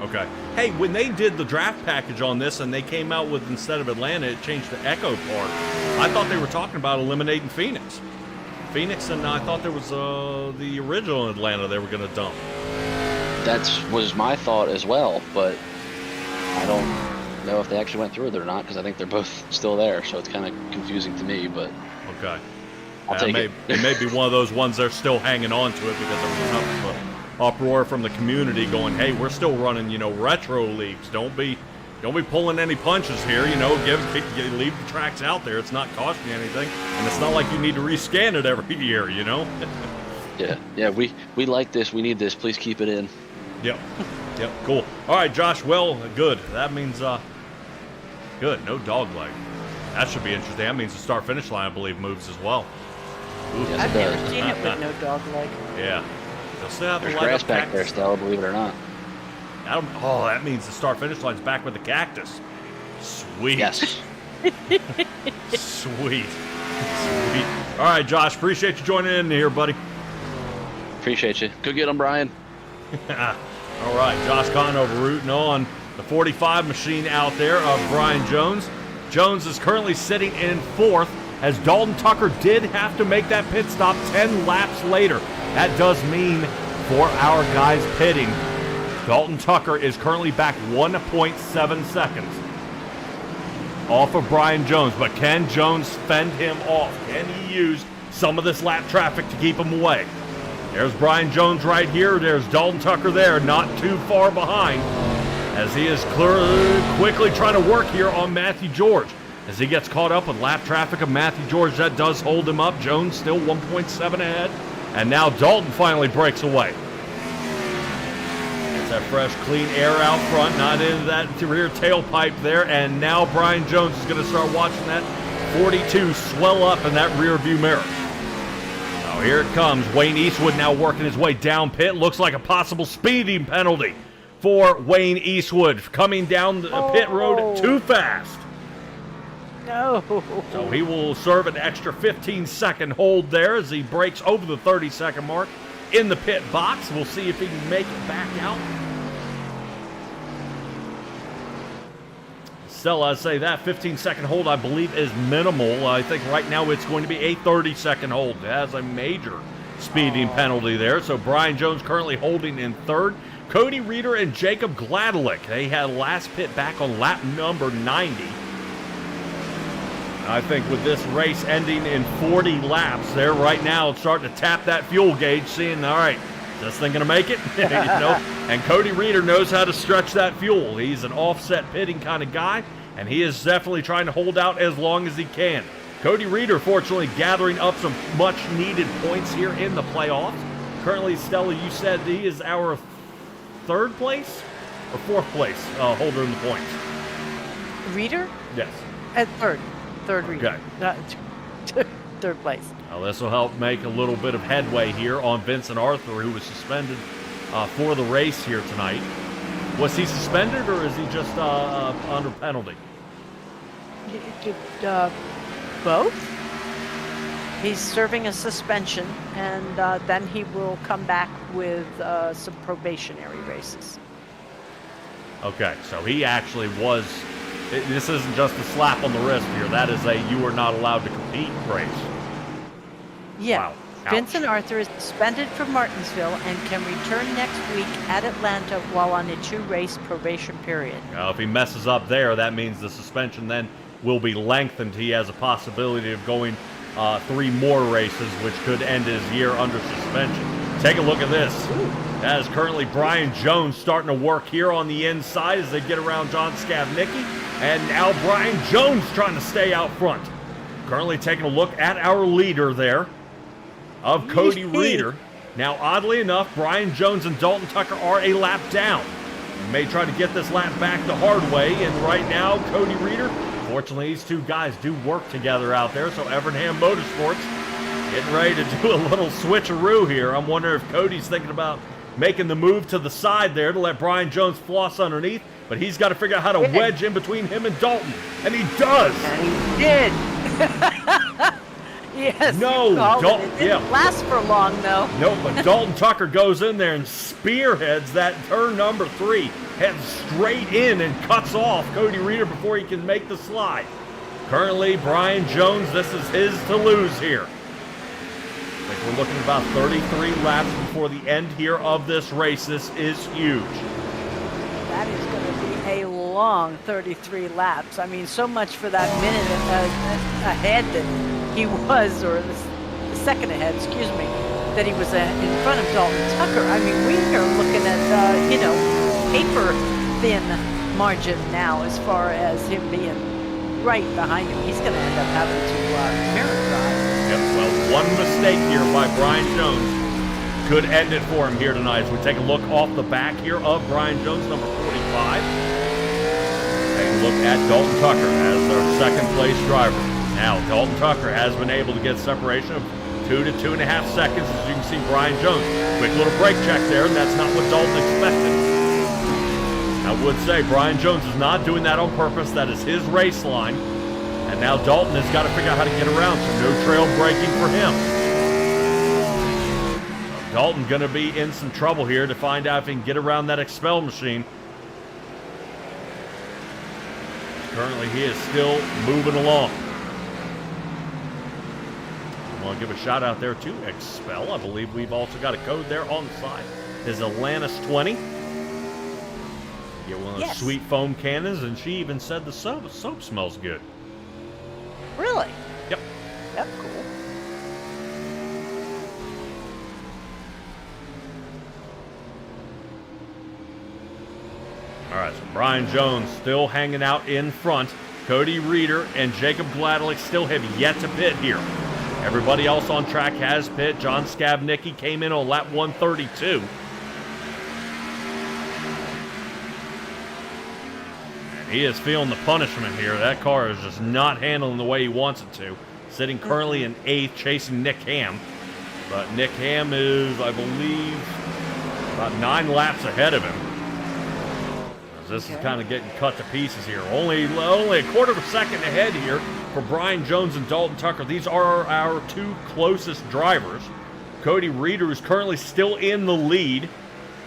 Okay. Hey, when they did the draft package on this and they came out with, instead of Atlanta, it changed to Echo Park, I thought they were talking about eliminating Phoenix. And I thought there was the original Atlanta they were going to dump. That was my thought as well, but I don't know if they actually went through with it or not because I think they're both still there, so it's kind of confusing to me, but okay. I'll take it. It may be one of those ones they're still hanging on to it because there was enough uproar from the community going, hey, we're still running, retro leagues. Don't be pulling any punches here, leave the tracks out there. It's not costing you anything, and it's not like you need to rescan it every year, Yeah, we like this. We need this. Please keep it in. Yep, cool. All right, Josh, well, good. That means, good, no dog leg. That should be interesting. That means the start-finish line, I believe, moves as well. Yes, I've never seen it with no dog leg. Yeah. They'll still have There's grass back there still, believe it or not. That means the start-finish line's back with the cactus. Sweet. Yes. Sweet. All right, Josh, appreciate you joining in here, buddy. Appreciate you. Go get him, Brian. All right, Josh Conover rooting on the 45 machine out there of Brian Jones. Jones is currently sitting in 4th as Dalton Tucker did have to make that pit stop 10 laps later. That does mean for our guys pitting, Dalton Tucker is currently back 1.7 seconds off of Brian Jones. But can Jones fend him off? Can he use some of this lap traffic to keep him away? There's Brian Jones right here. There's Dalton Tucker there, not too far behind, as he is quickly trying to work here on Matthew George. As he gets caught up with lap traffic of Matthew George, that does hold him up. Jones still 1.7 ahead. And now Dalton finally breaks away. Gets that fresh, clean air out front, not into that rear tailpipe there. And now Brian Jones is going to start watching that 42 swell up in that rear view mirror. Now here it comes. Wayne Eastwood now working his way down pit. Looks like a possible speeding penalty for Wayne Eastwood coming down the pit road too fast. No. So he will serve an extra 15-second hold there as he breaks over the 30-second mark in the pit box. We'll see if he can make it back out. Still, I'd say that 15-second hold, I believe, is minimal. I think right now it's going to be a 30-second hold. It has a major speeding penalty there. So Brian Jones currently holding in third. Cody Reeder and Jacob Gladelick, they had last pit back on lap number 90. I think with this race ending in 40 laps, they're right now starting to tap that fuel gauge, seeing, all right, is this thing going to make it? You know? And Cody Reeder knows how to stretch that fuel. He's an offset pitting kind of guy, and he is definitely trying to hold out as long as he can. Cody Reeder, fortunately, gathering up some much-needed points here in the playoffs. Currently, Stella, you said he is our third place or fourth place holder in the points? Reader? Yes. At third. Third Reader. Okay. Third place. Now, this will help make a little bit of headway here on Vincent Arthur, who was suspended for the race here tonight. Was he suspended, or is he just under penalty? Both? He's serving a suspension, and then he will come back with some probationary races. Okay, so he actually was... This isn't just a slap on the wrist here. That is a you are not allowed to compete race. Yeah. Wow. Ouch. Vincent Arthur is suspended from Martinsville and can return next week at Atlanta while on a 2-race probation period. Now, if he messes up there, that means the suspension then will be lengthened. He has a possibility of going 3 more races, which could end his year under suspension. Take a look at this. That is currently Brian Jones starting to work here on the inside as they get around John Skavnicki. And now Brian Jones trying to stay out front. Currently taking a look at our leader there of Cody Reeder. Now, oddly enough, Brian Jones and Dalton Tucker are a lap down. He may try to get this lap back the hard way, and right now, Cody Reeder, fortunately, these two guys do work together out there, so Evernham Motorsports getting ready to do a little switcheroo here. I'm wondering if Cody's thinking about making the move to the side there to let Brian Jones floss underneath, but he's got to figure out how to wedge in between him and Dalton, and he does! And he did! Yes. No, Dalton. It didn't last for long, though. No, but Dalton Tucker goes in there and spearheads that turn number 3, heads straight in and cuts off Cody Reeder before he can make the slide. Currently, Brian Jones, this is his to lose here. I think we're looking at about 33 laps before the end here of this race. This is huge. That is going to be a long 33 laps. I mean, so much for that minute ahead that he was, or the second ahead, excuse me, that he was in front of Dalton Tucker. I mean, we are looking at, paper-thin margin now as far as him being right behind him. He's going to end up having to mirror drive. Yep, well, one mistake here by Brian Jones could end it for him here tonight. As we take a look off the back here of Brian Jones, number 45. Take a look at Dalton Tucker as their second place driver. Now, Dalton Tucker has been able to get separation of 2 to 2.5 seconds, as you can see Brian Jones. Quick little brake check there, and that's not what Dalton expected. I would say Brian Jones is not doing that on purpose. That is his race line. And now Dalton has got to figure out how to get around, so no trail braking for him. So Dalton going to be in some trouble here to find out if he can get around that expel machine. Currently, he is still moving along. I want to give a shout out there to Expel. I believe we've also got a code there on the side. Is Atlantis 20. Get one of those sweet foam cannons, and she even said the soap smells good. Really? Yep. That's cool. All right, so Brian Jones still hanging out in front. Cody Reeder and Jacob Gladelick still have yet to pit here. Everybody else on track has pit. John Skavnicki came in on lap 132. And he is feeling the punishment here. That car is just not handling the way he wants it to. Sitting currently in 8th, chasing Nick Ham. But Nick Ham is, I believe, about 9 laps ahead of him. As this is Okay. kind of getting cut to pieces here. Only a quarter of a second ahead here for Brian Jones and Dalton Tucker. These are our two closest drivers. Cody Reeder, who's currently still in the lead,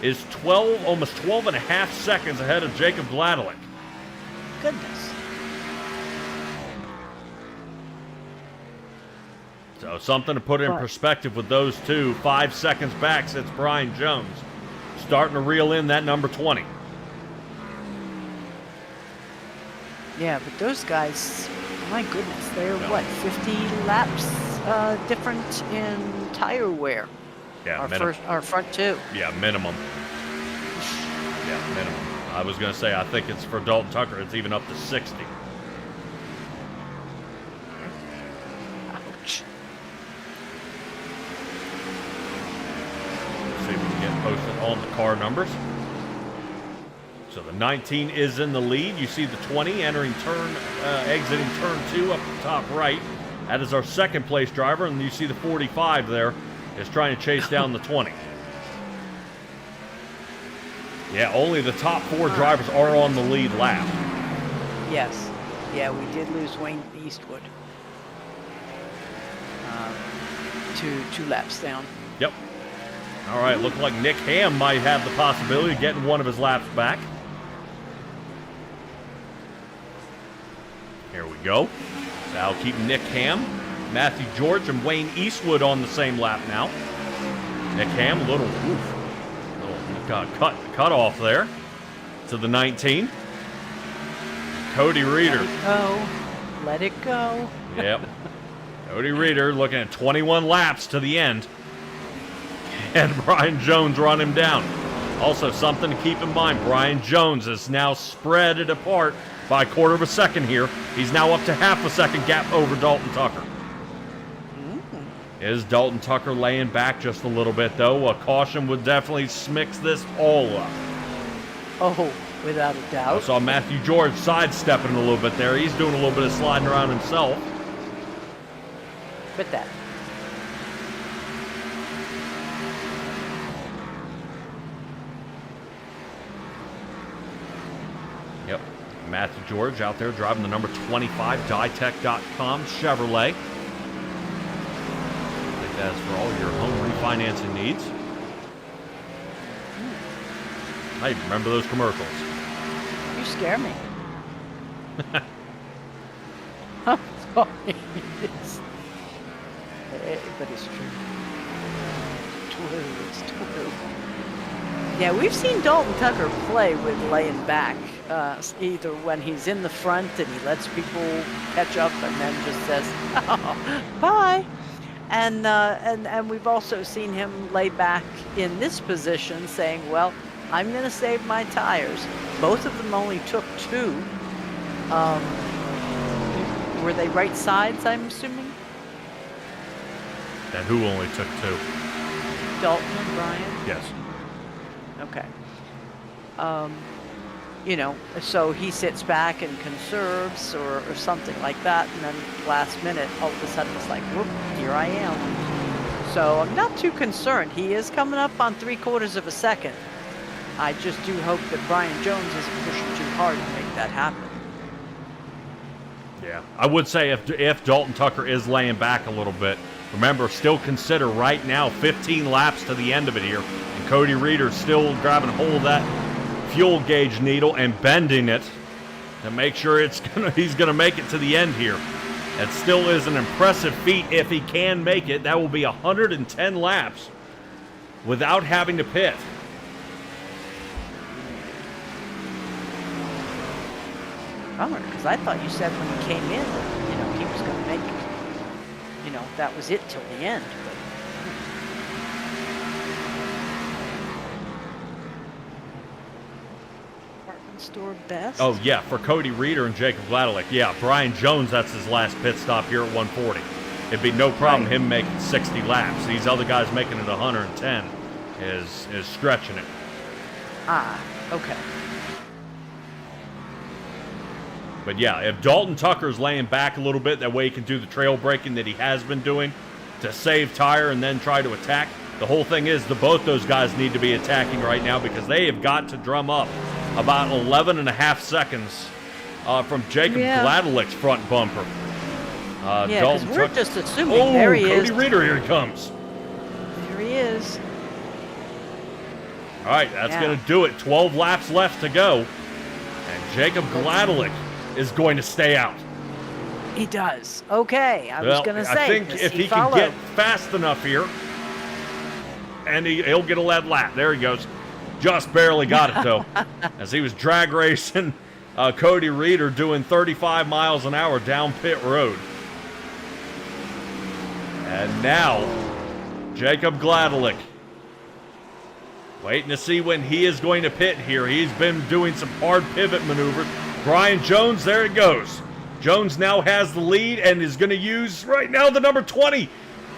is almost 12 and a half seconds ahead of Jacob Gladelick. Goodness. So something to put in perspective with those two. 5 seconds back sits Brian Jones. Starting to reel in that number 20. Yeah, but those guys, my goodness, they're what, 50 laps different in tire wear? Yeah, Our front two. Yeah, minimum. Yeah, minimum. I was going to say, I think it's for Dalton Tucker, it's even up to 60. Ouch. Let's see if we can get posted on the car numbers. So the 19 is in the lead. You see the 20 exiting turn 2 up the top right. That is our second place driver, and you see the 45 there is trying to chase down the 20. Yeah, only the top 4 drivers are on the lead lap. Yes. Yeah, we did lose Wayne Eastwood. Two laps down. Yep. All right, look like Nick Ham might have the possibility of getting one of his laps back. Here we go. That'll keep Nick Ham, Matthew George, and Wayne Eastwood on the same lap now. Nick Ham, little cut off there to the 19. Cody Reeder. Let it go. Yep. Cody Reeder looking at 21 laps to the end. And Brian Jones run him down. Also, something to keep in mind, Brian Jones is now spread it apart by a quarter of a second here. He's now up to half a second gap over Dalton Tucker. Is Dalton Tucker laying back just a little bit, though? A caution would definitely mix this all up. Oh, without a I doubt. saw Matthew George sidestepping a little bit there. He's doing a little bit of sliding around himself. Quit that. Yep. Matthew George out there driving the number 25 Ditech.com Chevrolet. I think that's for all your home refinancing needs. Hey, remember those commercials? You scare me. I'm sorry. But it's true. It's true. Yeah, we've seen Dalton Tucker play with laying back, either when he's in the front and he lets people catch up and then just says, oh, bye. And we've also seen him lay back in this position saying, well, I'm going to save my tires. Both of them only took 2. Were they right sides, I'm assuming? And who only took 2? Dalton and Brian? Yes. Okay. So he sits back and conserves or something like that, and then last minute, all of a sudden it's like, whoop, here I am. So I'm not too concerned. He is coming up on 3/4 of a second. I just do hope that Brian Jones isn't pushing too hard to make that happen. Yeah. I would say if Dalton Tucker is laying back a little bit, remember, still consider right now 15 laps to the end of it here. And Cody Reeder's still grabbing hold of that fuel gauge needle and bending it to make sure he's gonna make it to the end here. That still is an impressive feat if he can make it. That will be 110 laps without having to pit. Bummer, because I thought you said when he came in that, he was going to make, that was it till the end. But department store best? Oh, yeah, for Cody Reeder and Jacob Gladelick. Yeah, Brian Jones, that's his last pit stop here at 140. It'd be no problem him making 60 laps. These other guys making it 110 is stretching it. Ah, okay. But yeah, if Dalton Tucker's laying back a little bit, that way he can do the trail braking that he has been doing to save tire and then try to attack. The whole thing is both those guys need to be attacking right now because they have got to drum up about 11.5 seconds from Jacob Gladelik's front bumper. Yeah, because we're just assuming. Oh, there he Cody is. Reeder, here he comes. There he is. All right, that's going to do it. 12 laps left to go. And Jacob Gladelik is going to stay out. He does. Okay, I was going to say. I think if he can get fast enough here, and he'll get a lead lap. There he goes. Just barely got it, though, as he was drag racing Cody Reeder doing 35 miles an hour down pit road. And now, Jacob Gladelik. Waiting to see when he is going to pit here. He's been doing some hard pivot maneuvers. Brian Jones, there it goes. Jones now has the lead and is going to use right now the number 20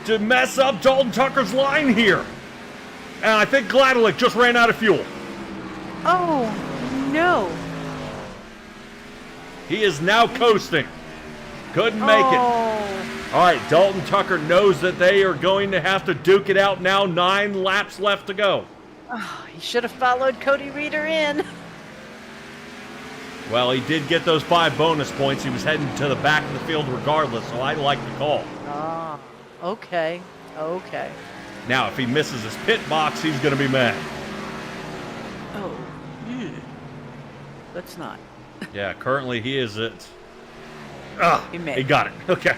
to mess up Dalton Tucker's line here. And I think Gladelik just ran out of fuel. Oh, no. He is now coasting. Couldn't make it. All right, Dalton Tucker knows that they are going to have to duke it out now. 9 laps left to go. Oh, he should have followed Cody Reeder in. Well, he did get those 5 bonus points. He was heading to the back of the field regardless, so I like the call. Ah, okay. Okay. Now, if he misses his pit box, he's going to be mad. Oh, let's not. Yeah, currently he is at... he got it. Okay.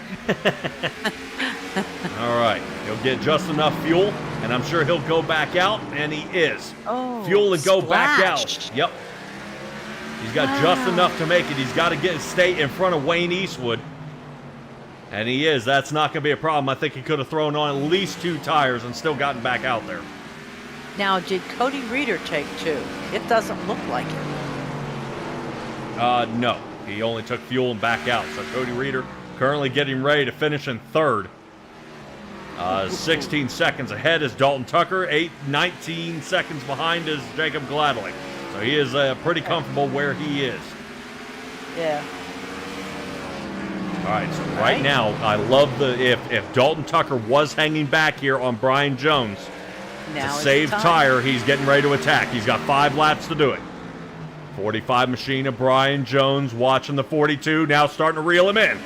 All right. He'll get just enough fuel, and I'm sure he'll go back out, and he is. Oh, fuel and go splash. back out. Yep. He's got just enough to make it. He's got to stay in front of Wayne Eastwood. And he is. That's not going to be a problem. I think he could have thrown on at least 2 tires and still gotten back out there. Now, did Cody Reeder take 2? It doesn't look like it. No. He only took fuel and back out. So Cody Reeder currently getting ready to finish in 3rd. 16 seconds ahead is Dalton Tucker. 19 seconds behind is Jacob Gladelik. So he is pretty comfortable where he is. Yeah. All right, so right now, I love the if Dalton Tucker was hanging back here on Brian Jones to save tire, he's getting ready to attack. He's got 5 laps to do it. 45 machine of Brian Jones watching the 42, now starting to reel him in.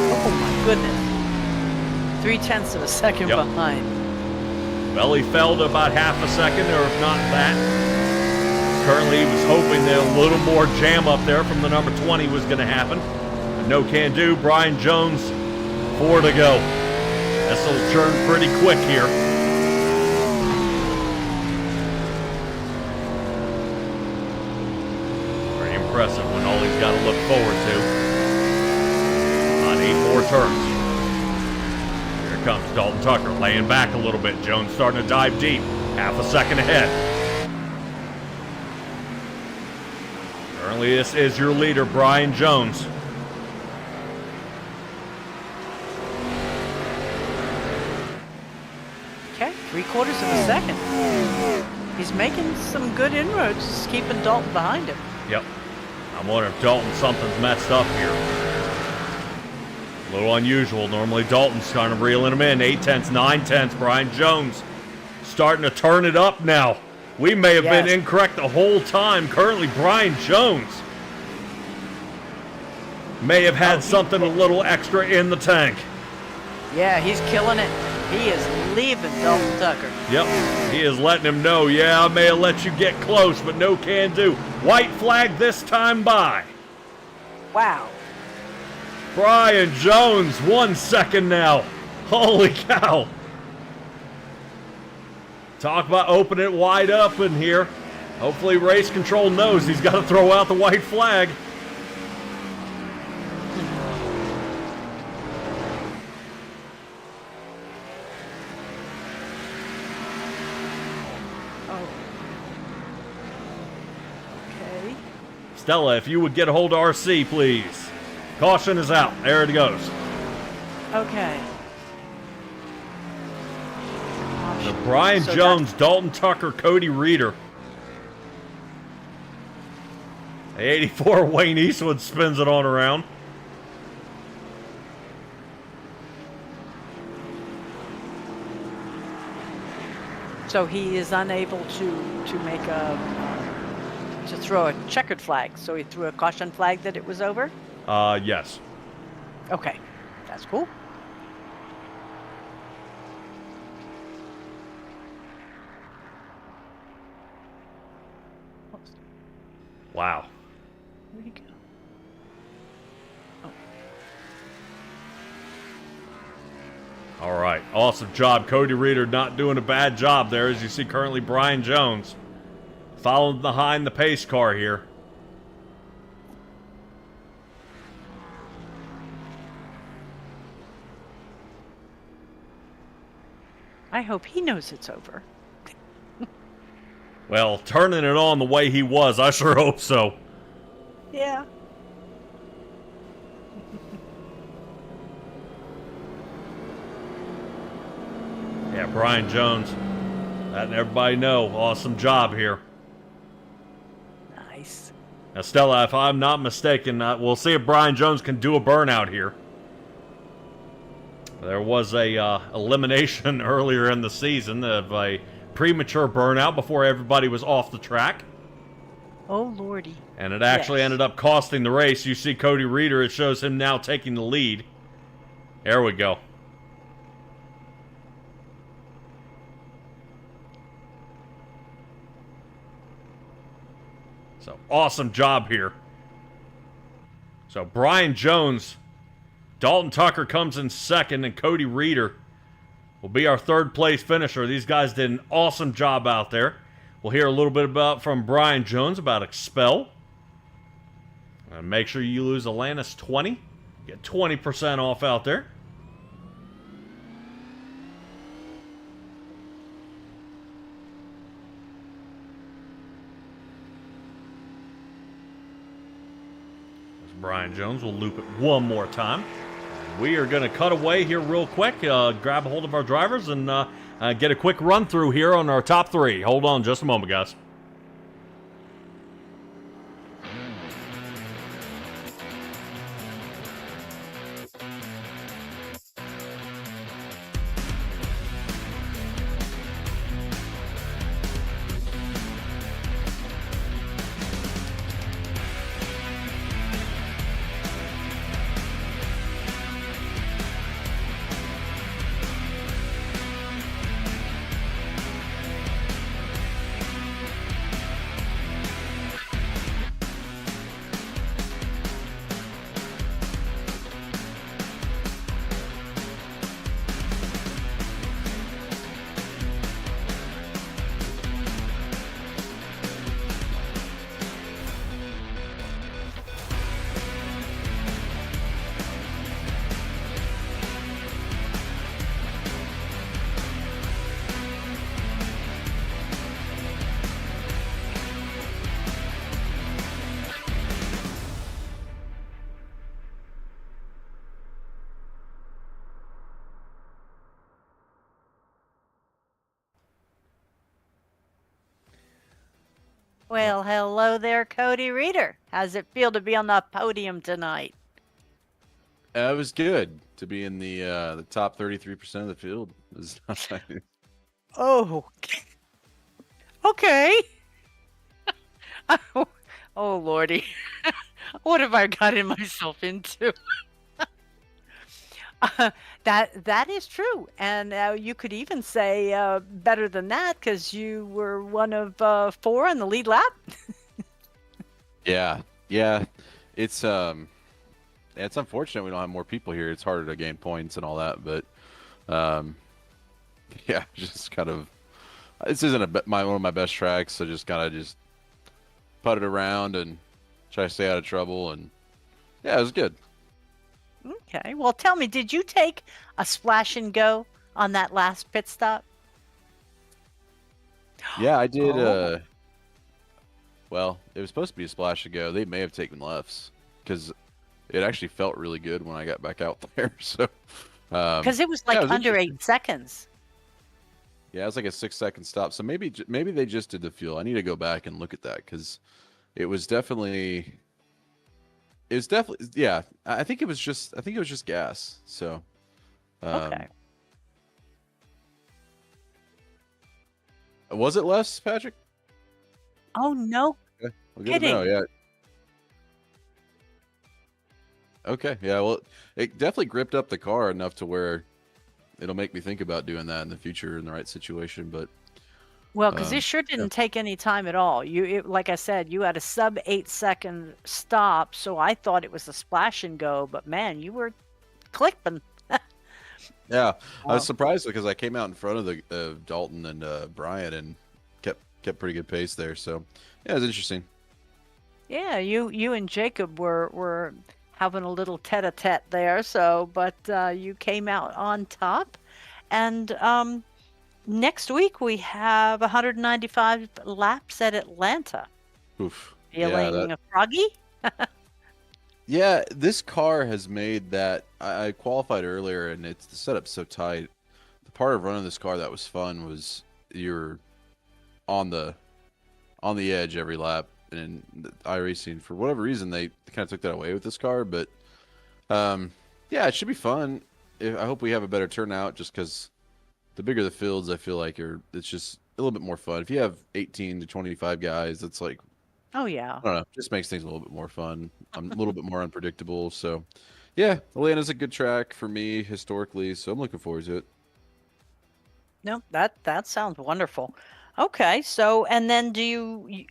Oh my goodness. 0.3 of a second behind. Well, he fell to about half a second, or if not that. Currently, he was hoping that a little more jam up there from the number 20 was going to happen. But no can do. Brian Jones, 4 to go. This will churn pretty quick here. Very impressive when all he's got to look forward to. On 8 more turns. Here comes Dalton Tucker laying back a little bit. Jones starting to dive deep. Half a second ahead. Currently, this is your leader, Brian Jones. Okay, 3/4 of a second. He's making some good inroads, just keeping Dalton behind him. Yep. I'm wondering if Dalton, something's messed up here. A little unusual. Normally, Dalton's kind of reeling him in. 8/10, 9/10. Brian Jones starting to turn it up now. We may have been incorrect the whole time. Currently, Brian Jones may have had something a little extra in the tank. Yeah, he's killing it. He is leaving Dalton Tucker. Yep, he is letting him know, yeah, I may have let you get close, but no can do. White flag this time by. Wow. Brian Jones, 1 second now. Holy cow. Talk about opening it wide up in here. Hopefully race control knows he's got to throw out the white flag. Oh. Okay. Stella, if you would get a hold of RC, please. Caution is out. There it goes. Okay. So Brian Jones, Dalton Tucker, Cody Reeder. The 84 Wayne Eastwood spins it on around. So he is unable to make to throw a checkered flag. So he threw a caution flag that it was over? Yes. Okay, that's cool. Wow. Where'd he go? Oh. All right. Awesome job. Cody Reeder not doing a bad job there. As you see currently Brian Jones following behind the pace car here. I hope he knows it's over. Well, turning it on the way he was, I sure hope so. Yeah. Yeah, Brian Jones. Letting everybody know. Awesome job here. Nice. Now, Stella, if I'm not mistaken, we'll see if Brian Jones can do a burnout here. There was a elimination earlier in the season of a premature burnout before everybody was off the track. Oh, Lordy. And it actually ended up costing the race. You see Cody Reeder, it shows him now taking the lead. There we go. So, awesome job here. So, Brian Jones, Dalton Tucker comes in second, and Cody Reeder will be our third place finisher. These guys did an awesome job out there. We'll hear a little bit from Brian Jones about Expel. And make sure you use Atlantis 20. Get 20% off out there. Brian Jones will loop it one more time. We are going to cut away here real quick, grab a hold of our drivers, and get a quick run through here on our top three. Hold on just a moment, guys. Well, hello there, Cody Reeder. How's it feel to be on the podium tonight? It was good to be in the top 33% of the field. It was not Oh, okay. Oh, Lordy. What have I gotten myself into? That is true. And you could even say better than that because you were one of 4 on the lead lap. Yeah. It's unfortunate we don't have more people here. It's harder to gain points and all that, but yeah, just kind of this isn't one of my best tracks, so just kind of put it around and try to stay out of trouble, and yeah, it was good. Okay. Well, tell me, did you take a splash and go on that last pit stop? Yeah, I did. Oh. Well, it was supposed to be a splash and go. They may have taken lefts because it actually felt really good when I got back out there. So Because it was like yeah, it was under 8 seconds. Yeah, it was like a 6-second stop. So maybe they just did the fuel. I need to go back and look at that because it was definitely. Yeah. I think it was just gas. So. Okay. Was it less, Patrick? Oh, no Okay. Well, good to know. kidding. Yeah. Okay. Yeah. Well, it definitely gripped up the car enough to where it'll make me think about doing that in the future in the right situation. But Well, because it sure yeah. didn't take any time at all. Like I said, you had a sub 8-second stop, so I thought it was a splash and go, but man, you were clipping. Yeah, I Wow. was surprised because I came out in front of the Dalton and Brian and kept pretty good pace there. So yeah, it was interesting. Yeah, you and Jacob were having a little tete-a-tete there, so but you came out on top. And next week we have 195 laps at Atlanta. Oof. Yeah, Feeling froggy? yeah. This car has made that. I qualified earlier, and it's the setup's so tight. The part of running this car that was fun was you're on the edge every lap. And the iRacing, for whatever reason, they kind of took that away with this car. But yeah, it should be fun. I hope we have a better turnout, just because the bigger the fields, I feel like it's just a little bit more fun. If you have 18 to 25 guys, it's like, Oh yeah. I don't know, just makes things a little bit more fun. I'm a little bit more unpredictable. So yeah, Atlanta's a good track for me historically, so I'm looking forward to it. No, that sounds wonderful. Okay, so and then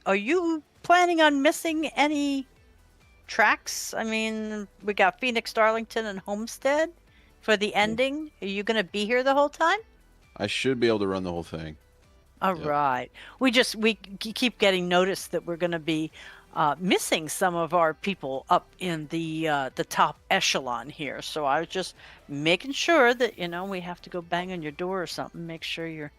are you planning on missing any tracks? I mean, we got Phoenix, Darlington, and Homestead for the ending. Are you going to be here the whole time? I should be able to run the whole thing. All Yep. right. We keep getting notice that we're going to be missing some of our people up in the top echelon here. So I was just making sure that we have to go bang on your door or something. Make sure you're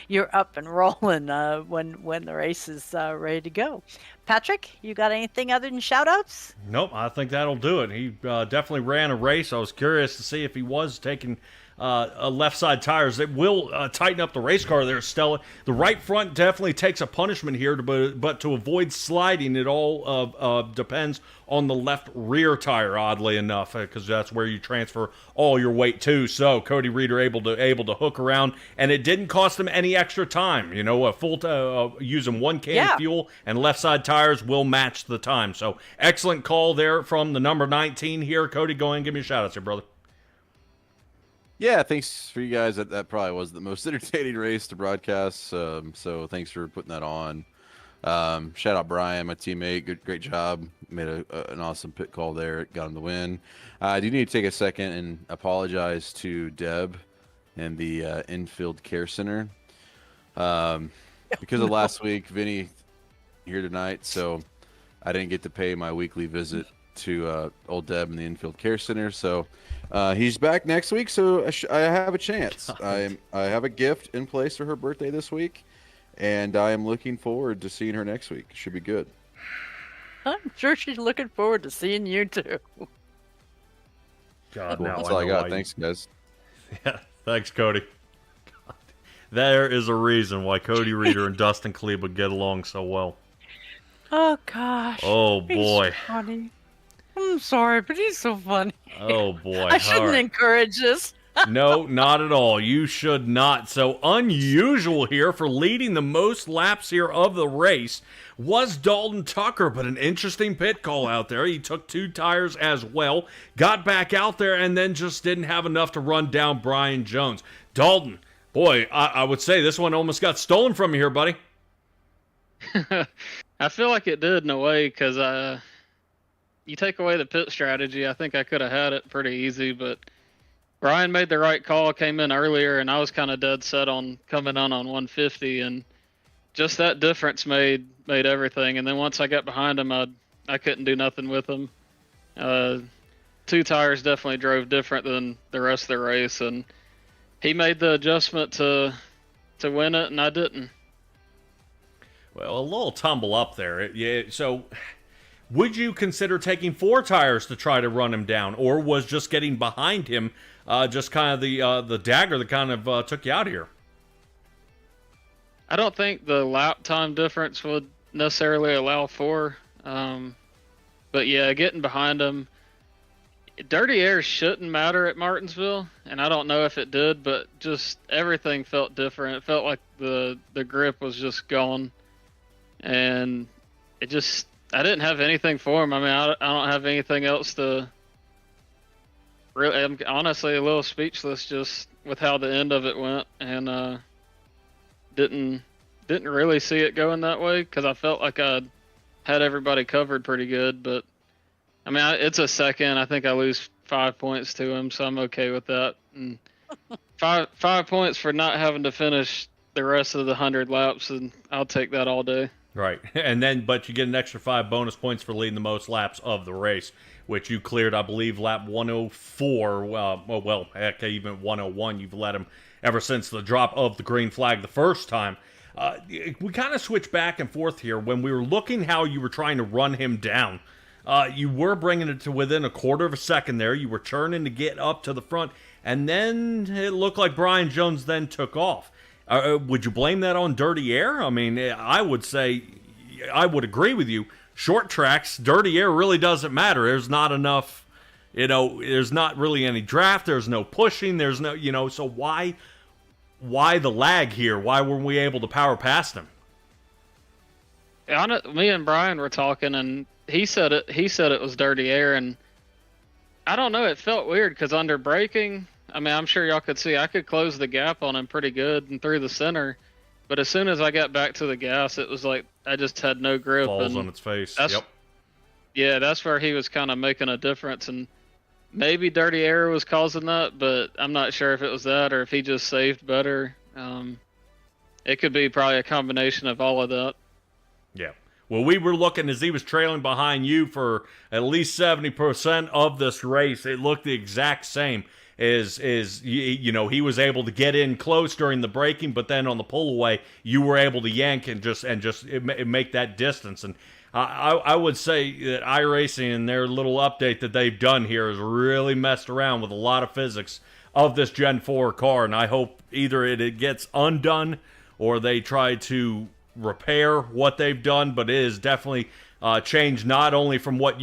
you're up and rolling when the race is ready to go. Patrick, you got anything other than shout outs? Nope, I think that'll do it. He definitely ran a race. I was curious to see if he was taking left side tires. It will tighten up the race car there, Stella. The right front definitely takes a punishment here, but to avoid sliding, it all depends on the left rear tire, oddly enough, because that's where you transfer all your weight to. So Cody Reeder able to hook around, and it didn't cost him any extra time. A full using one can of fuel and left side tires will match the time. So excellent call there from the number 19 here. Cody, go ahead and give me a shout out here, brother. Yeah, thanks for you guys. That probably was the most entertaining race to broadcast. So thanks for putting that on. Shout out Brian, my teammate. Great job. Made an awesome pit call there. Got him the win. I do need to take a second and apologize to Deb and the infield care center. Because of last week, Vinny here tonight, so I didn't get to pay my weekly visit to old Deb in the infield care center. So he's back next week, so I have a chance. I have a gift in place for her birthday this week, and I am looking forward to seeing her next week. Should be good. I'm sure she's looking forward to seeing you too. God, Cool. now That's I all I know got. why Thanks, guys. Yeah, thanks, Cody. God. There is a reason why Cody Reeder and Dustin Kleba get along so well. Oh gosh. Oh boy. He's funny. I'm sorry, but he's so funny. Oh boy. I shouldn't All right. encourage this. No, not at all. You should not. So unusual here for leading the most laps here of the race was Dalton Tucker, but an interesting pit call out there. He took 2 tires as well, got back out there, and then just didn't have enough to run down Brian Jones. Dalton, boy, I would say this one almost got stolen from you here, buddy. I feel like it did in a way, because you take away the pit strategy, I think I could have had it pretty easy, but Brian made the right call, came in earlier, and I was kind of dead set on coming on 150, and just that difference made everything. And then once I got behind him, I couldn't do nothing with him. 2 tires definitely drove different than the rest of the race, and he made the adjustment to win it, and I didn't. Well, a little tumble up there. Yeah, so would you consider taking 4 tires to try to run him down, or was just getting behind him just kind of the dagger that kind of took you out here? I don't think the lap time difference would necessarily allow for, but yeah, getting behind him, dirty air shouldn't matter at Martinsville, and I don't know if it did, but just everything felt different. It felt like the grip was just gone, and it just I didn't have anything for him. I mean, I don't have anything else to. Really, I'm honestly a little speechless just with how the end of it went, and didn't really see it going that way because I felt like I had everybody covered pretty good, but. I mean, it's a second. I think I lose 5 points to him, so I'm okay with that. And five points for not having to finish the rest of the 100 laps, and I'll take that all day. Right, and then but you get an extra 5 bonus points for leading the most laps of the race, which you cleared, I believe, lap 104. Well, heck, even 101. You've led him ever since the drop of the green flag the first time. We kind of switched back and forth here when we were looking how you were trying to run him down. You were bringing it to within a quarter of a second there. You were turning to get up to the front, and then it looked like Brian Jones then took off. Would you blame that on dirty air? I mean, I would say, I would agree with you. Short tracks, dirty air really doesn't matter. There's not enough, there's not really any draft. There's no pushing. There's no, so why the lag here? Why weren't we able to power past him? Me and Brian were talking, and he said it was dirty air, and I don't know, it felt weird because under braking, I mean, I'm sure y'all could see I could close the gap on him pretty good and through the center, but as soon as I got back to the gas, it was like I just had no grip. Falls and on its face. Yep. Yeah, that's where he was kind of making a difference, and maybe dirty air was causing that, but I'm not sure if it was that or if he just saved better. It could be probably a combination of all of that. Yeah. Well, we were looking as he was trailing behind you for at least 70% of this race. It looked the exact same as he was able to get in close during the braking, but then on the pull away, you were able to yank and just make that distance. And I would say that iRacing and their little update that they've done here has really messed around with a lot of physics of this Gen 4 car, and I hope either it gets undone or they try to repair what they've done, but it is definitely changed not only from what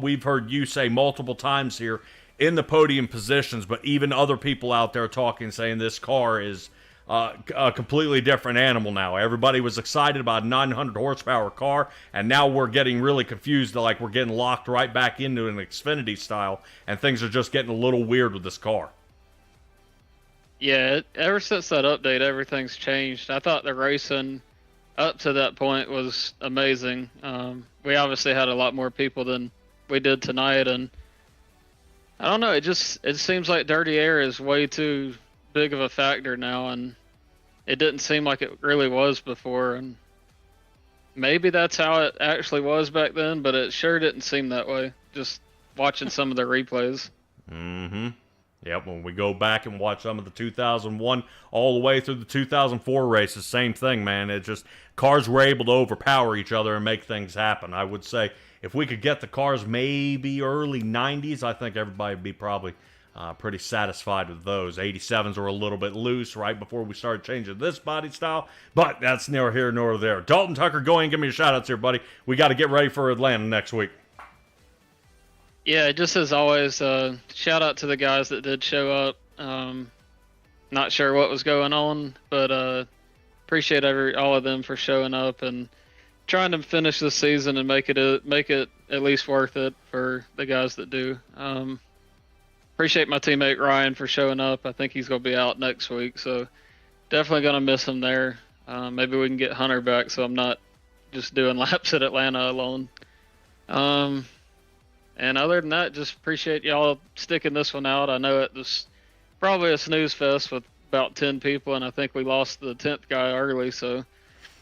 we've heard you say multiple times here in the podium positions, but even other people out there talking, saying this car is a completely different animal now. Everybody was excited about a 900 horsepower car, and now we're getting really confused, like we're getting locked right back into an Xfinity style, and things are just getting a little weird with this car. Yeah, ever since that update, everything's changed. I thought the racing up to that point was amazing. We obviously had a lot more people than we did tonight, and I don't know, it seems like dirty air is way too big of a factor now, and it didn't seem like it really was before, and maybe that's how it actually was back then, but it sure didn't seem that way, just watching some of the replays. Mm-hmm. Yep, when we go back and watch some of the 2001 all the way through the 2004 races, same thing, man. It just, cars were able to overpower each other and make things happen. I would say if we could get the cars maybe early 90s, I think everybody would be probably pretty satisfied with those. 87s were a little bit loose right before we started changing this body style, but that's neither here nor there. Dalton Tucker, go ahead and give me your shout-outs here, buddy. We got to get ready for Atlanta next week. Yeah, just as always, shout out to the guys that did show up. Not sure what was going on, but appreciate all of them for showing up and trying to finish the season and make it at least worth it for the guys that do. Appreciate my teammate Ryan for showing up. I think he's going to be out next week, so definitely going to miss him there. Maybe we can get Hunter back so I'm not just doing laps at Atlanta alone. And other than that, just appreciate y'all sticking this one out. I know it was probably a snooze fest with about 10 people, and I think we lost the 10th guy early, so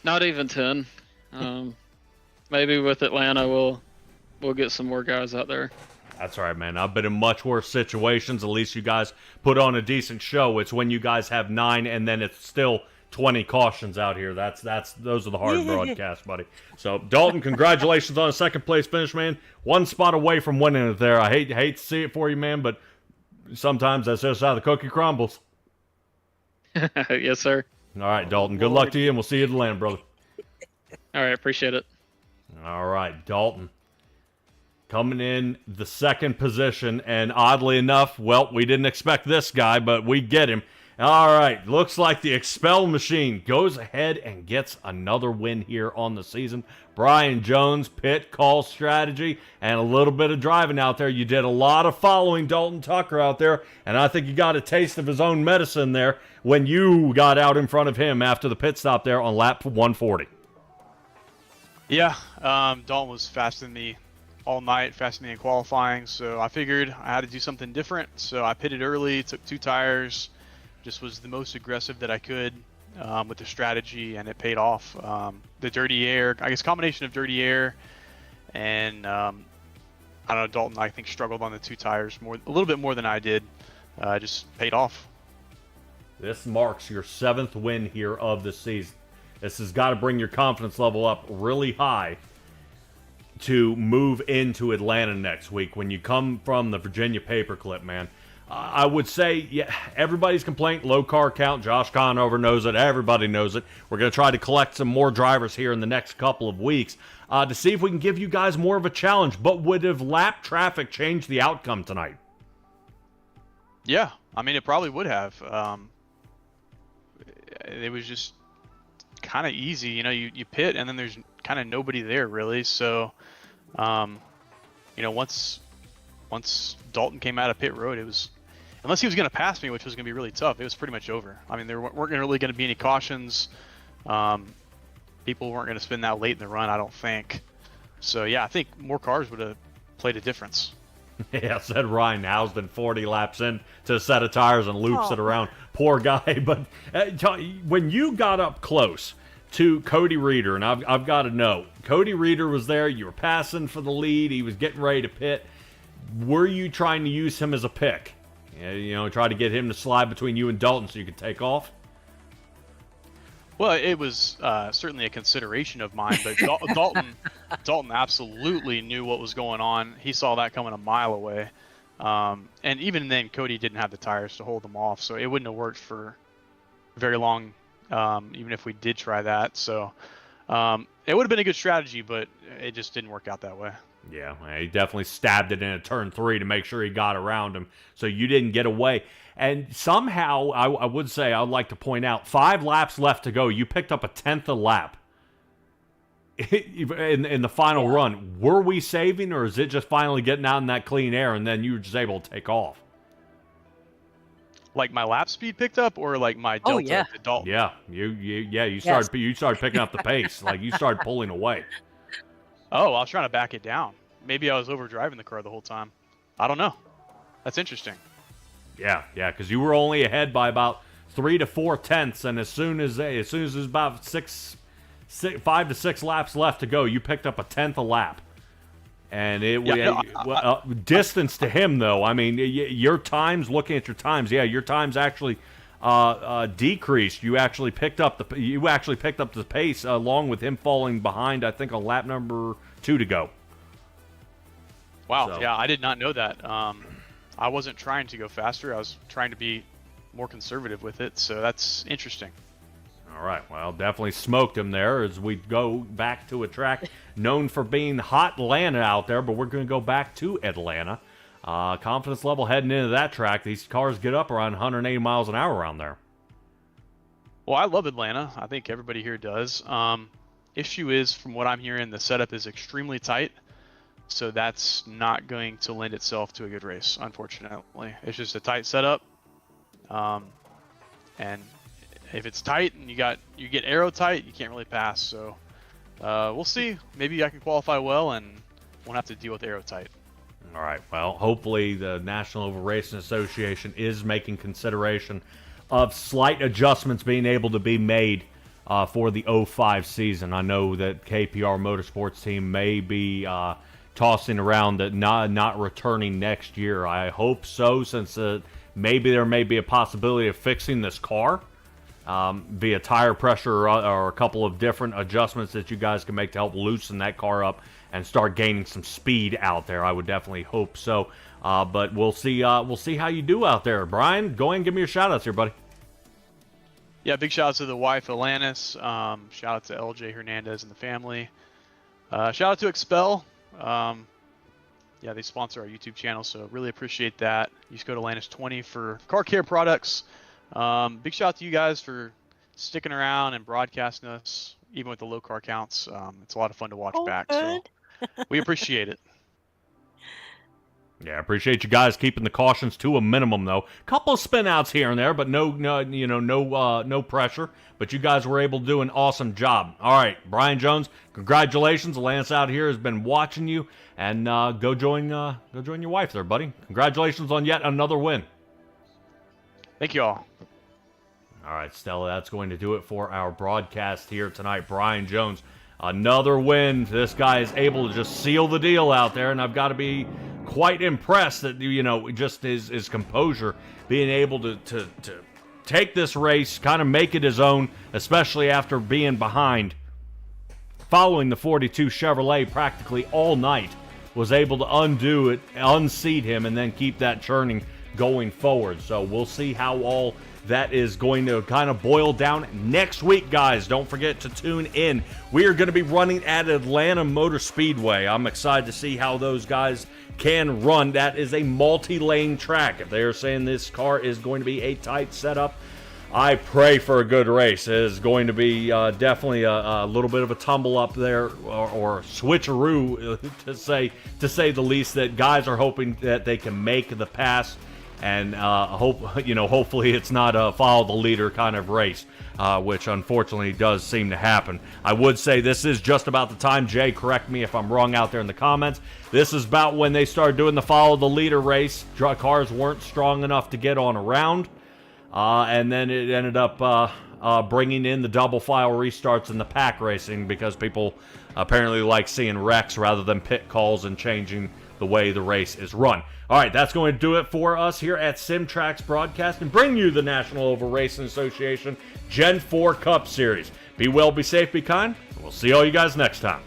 not even 10. Maybe with Atlanta, we'll get some more guys out there. That's all right, man. I've been in much worse situations. At least you guys put on a decent show. It's when you guys have 9 and then it's still 20 cautions out here. Those are the hard broadcasts, buddy. So, Dalton, congratulations on a second place finish, man. One spot away from winning it there. I hate to see it for you, man, but sometimes that's just how the cookie crumbles. Yes, sir. All right, Dalton. Good luck to you, and we'll see you at Atlanta, brother. All right, appreciate it. All right, Dalton. coming in the second position, and oddly enough, well, we didn't expect this guy, but we get him. All right, looks like the Expel Machine goes ahead and gets another win here on the season. Brian Jones, pit call strategy, and a little bit of driving out there. You did a lot of following Dalton Tucker out there, and I think you got a taste of his own medicine there when you got out in front of him after the pit stop there on lap 140. Yeah, Dalton was faster than me all night, faster than me in qualifying, so I figured I had to do something different. So I pitted early, took 2 tires, just was the most aggressive that I could with the strategy, and it paid off. The dirty air, I guess combination of dirty air and I don't know, Dalton I think struggled on the 2 tires a little bit more than I did. Just paid off. This marks your 7th win here of the season. This has got to bring your confidence level up really high to move into Atlanta next week when you come from the Virginia paperclip, man. I would say, yeah, everybody's complaint, low car count. Josh Conover knows it. Everybody knows it. We're going to try to collect some more drivers here in the next couple of weeks to see if we can give you guys more of a challenge. But would have lap traffic changed the outcome tonight? Yeah, I mean, it probably would have. It was just kind of easy. You know, you pit and then there's kind of nobody there really. So, you know, once Dalton came out of pit road, it was, unless he was going to pass me, which was going to be really tough, it was pretty much over. I mean, there weren't really going to be any cautions. People weren't going to spin that late in the run, I don't think. So, yeah, I think more cars would have played a difference. Yeah, said Ryan Housden 40 laps in to a set of tires and loops it around. Poor guy. But when you got up close to Cody Reeder, and I've got to know, Cody Reeder was there, you were passing for the lead, he was getting ready to pit. Were you trying to use him as a pick? You know, try to get him to slide between you and Dalton so you could take off? Well, it was certainly a consideration of mine, but Dalton absolutely knew what was going on. He saw that coming a mile away. And even then, Cody didn't have the tires to hold them off, so it wouldn't have worked for very long, even if we did try that. So it would have been a good strategy, but it just didn't work out that way. Yeah, he definitely stabbed it in a turn 3 to make sure he got around him, so you didn't get away. And somehow, I would say, I would like to point out, 5 laps left to go. You picked up a 10th a lap in the final run. Were we saving, or is it just finally getting out in that clean air, and then you were just able to take off? Like my lap speed picked up, or like my delta to Dalton? Yeah, you started picking up the pace. Like you started pulling away. Oh, I was trying to back it down. Maybe I was overdriving the car the whole time. I don't know. That's interesting. Yeah, because you were only ahead by about 3 to 4 tenths, and as soon as there's about 5 to 6 laps left to go, you picked up a 10th a lap. And distance to him, though. I mean, your times. Looking at your times, your times actually decreased. You actually picked up the pace along with him falling behind. I think on lap number 2 to go. Wow. So. Yeah, I did not know that. I wasn't trying to go faster. I was trying to be more conservative with it. So that's interesting. All right. Well, definitely smoked him there as we go back to a track known for being hot Atlanta out there, but we're going to go back to Atlanta. Confidence level heading into that track. These cars get up around 180 miles an hour around there. Well, I love Atlanta. I think everybody here does. Issue is, from what I'm hearing, the setup is extremely tight. So that's not going to lend itself to a good race, unfortunately. It's just a tight setup. And if it's tight and you get aero tight, you can't really pass. So we'll see. Maybe I can qualify well and won't have to deal with aero tight. All right. Well, hopefully the National Oval Racing Association is making consideration of slight adjustments being able to be made for the 05 season. I know that KPR Motorsports team may be tossing around that not returning next year. I hope so, since maybe there may be a possibility of fixing this car via tire pressure or a couple of different adjustments that you guys can make to help loosen that car up and start gaining some speed out there. I would definitely hope so. But we'll see how you do out there. Brian, go ahead and give me your shout-outs here, buddy. Yeah, big shout out to the wife, Alanis. Shout out to LJ Hernandez and the family. Shout out to Expel. Yeah, they sponsor our YouTube channel, so really appreciate that. Use code Atlantis20 for car care products. Big shout out to you guys for sticking around and broadcasting us, even with the low car counts. It's a lot of fun to watch back, so we appreciate it. Yeah, I appreciate you guys keeping the cautions to a minimum, though. Couple of spin outs here and there, but no pressure. But you guys were able to do an awesome job. All right, Brian Jones, congratulations. Lance out here has been watching you, and go join your wife there, buddy. Congratulations on yet another win. Thank you all. All right, Stella, that's going to do it for our broadcast here tonight. Brian Jones, another win. This guy is able to just seal the deal out there, and I've got to be quite impressed that, just his composure, being able to take this race, kind of make it his own, especially after being behind, following the 42 Chevrolet practically all night, was able to undo it, unseat him, and then keep that churning going forward. So we'll see how all that is going to kind of boil down next week, guys. Don't forget to tune in. We are going to be running at Atlanta Motor Speedway. I'm excited to see how those guys can run. That is a multi-lane track. If they are saying this car is going to be a tight setup, I pray for a good race. It is going to be definitely a little bit of a tumble up there, or switcheroo, to say the least. That guys are hoping that they can make the pass, and hopefully it's not a follow the leader kind of race, which unfortunately does seem to happen. I would say this is just about the time, Jay, correct me if I'm wrong out there in the comments, this is about when they started doing the follow the leader race. Cars weren't strong enough to get on around, and then it ended up bringing in the double file restarts in the pack racing, because people apparently like seeing wrecks rather than pit calls and changing the way the race is run. All right, that's going to do it for us here at SimTraX Broadcasting, bring you the National Oval Racing Association Gen 4 Cup Series. Be well, be safe, be kind, and we'll see all you guys next time.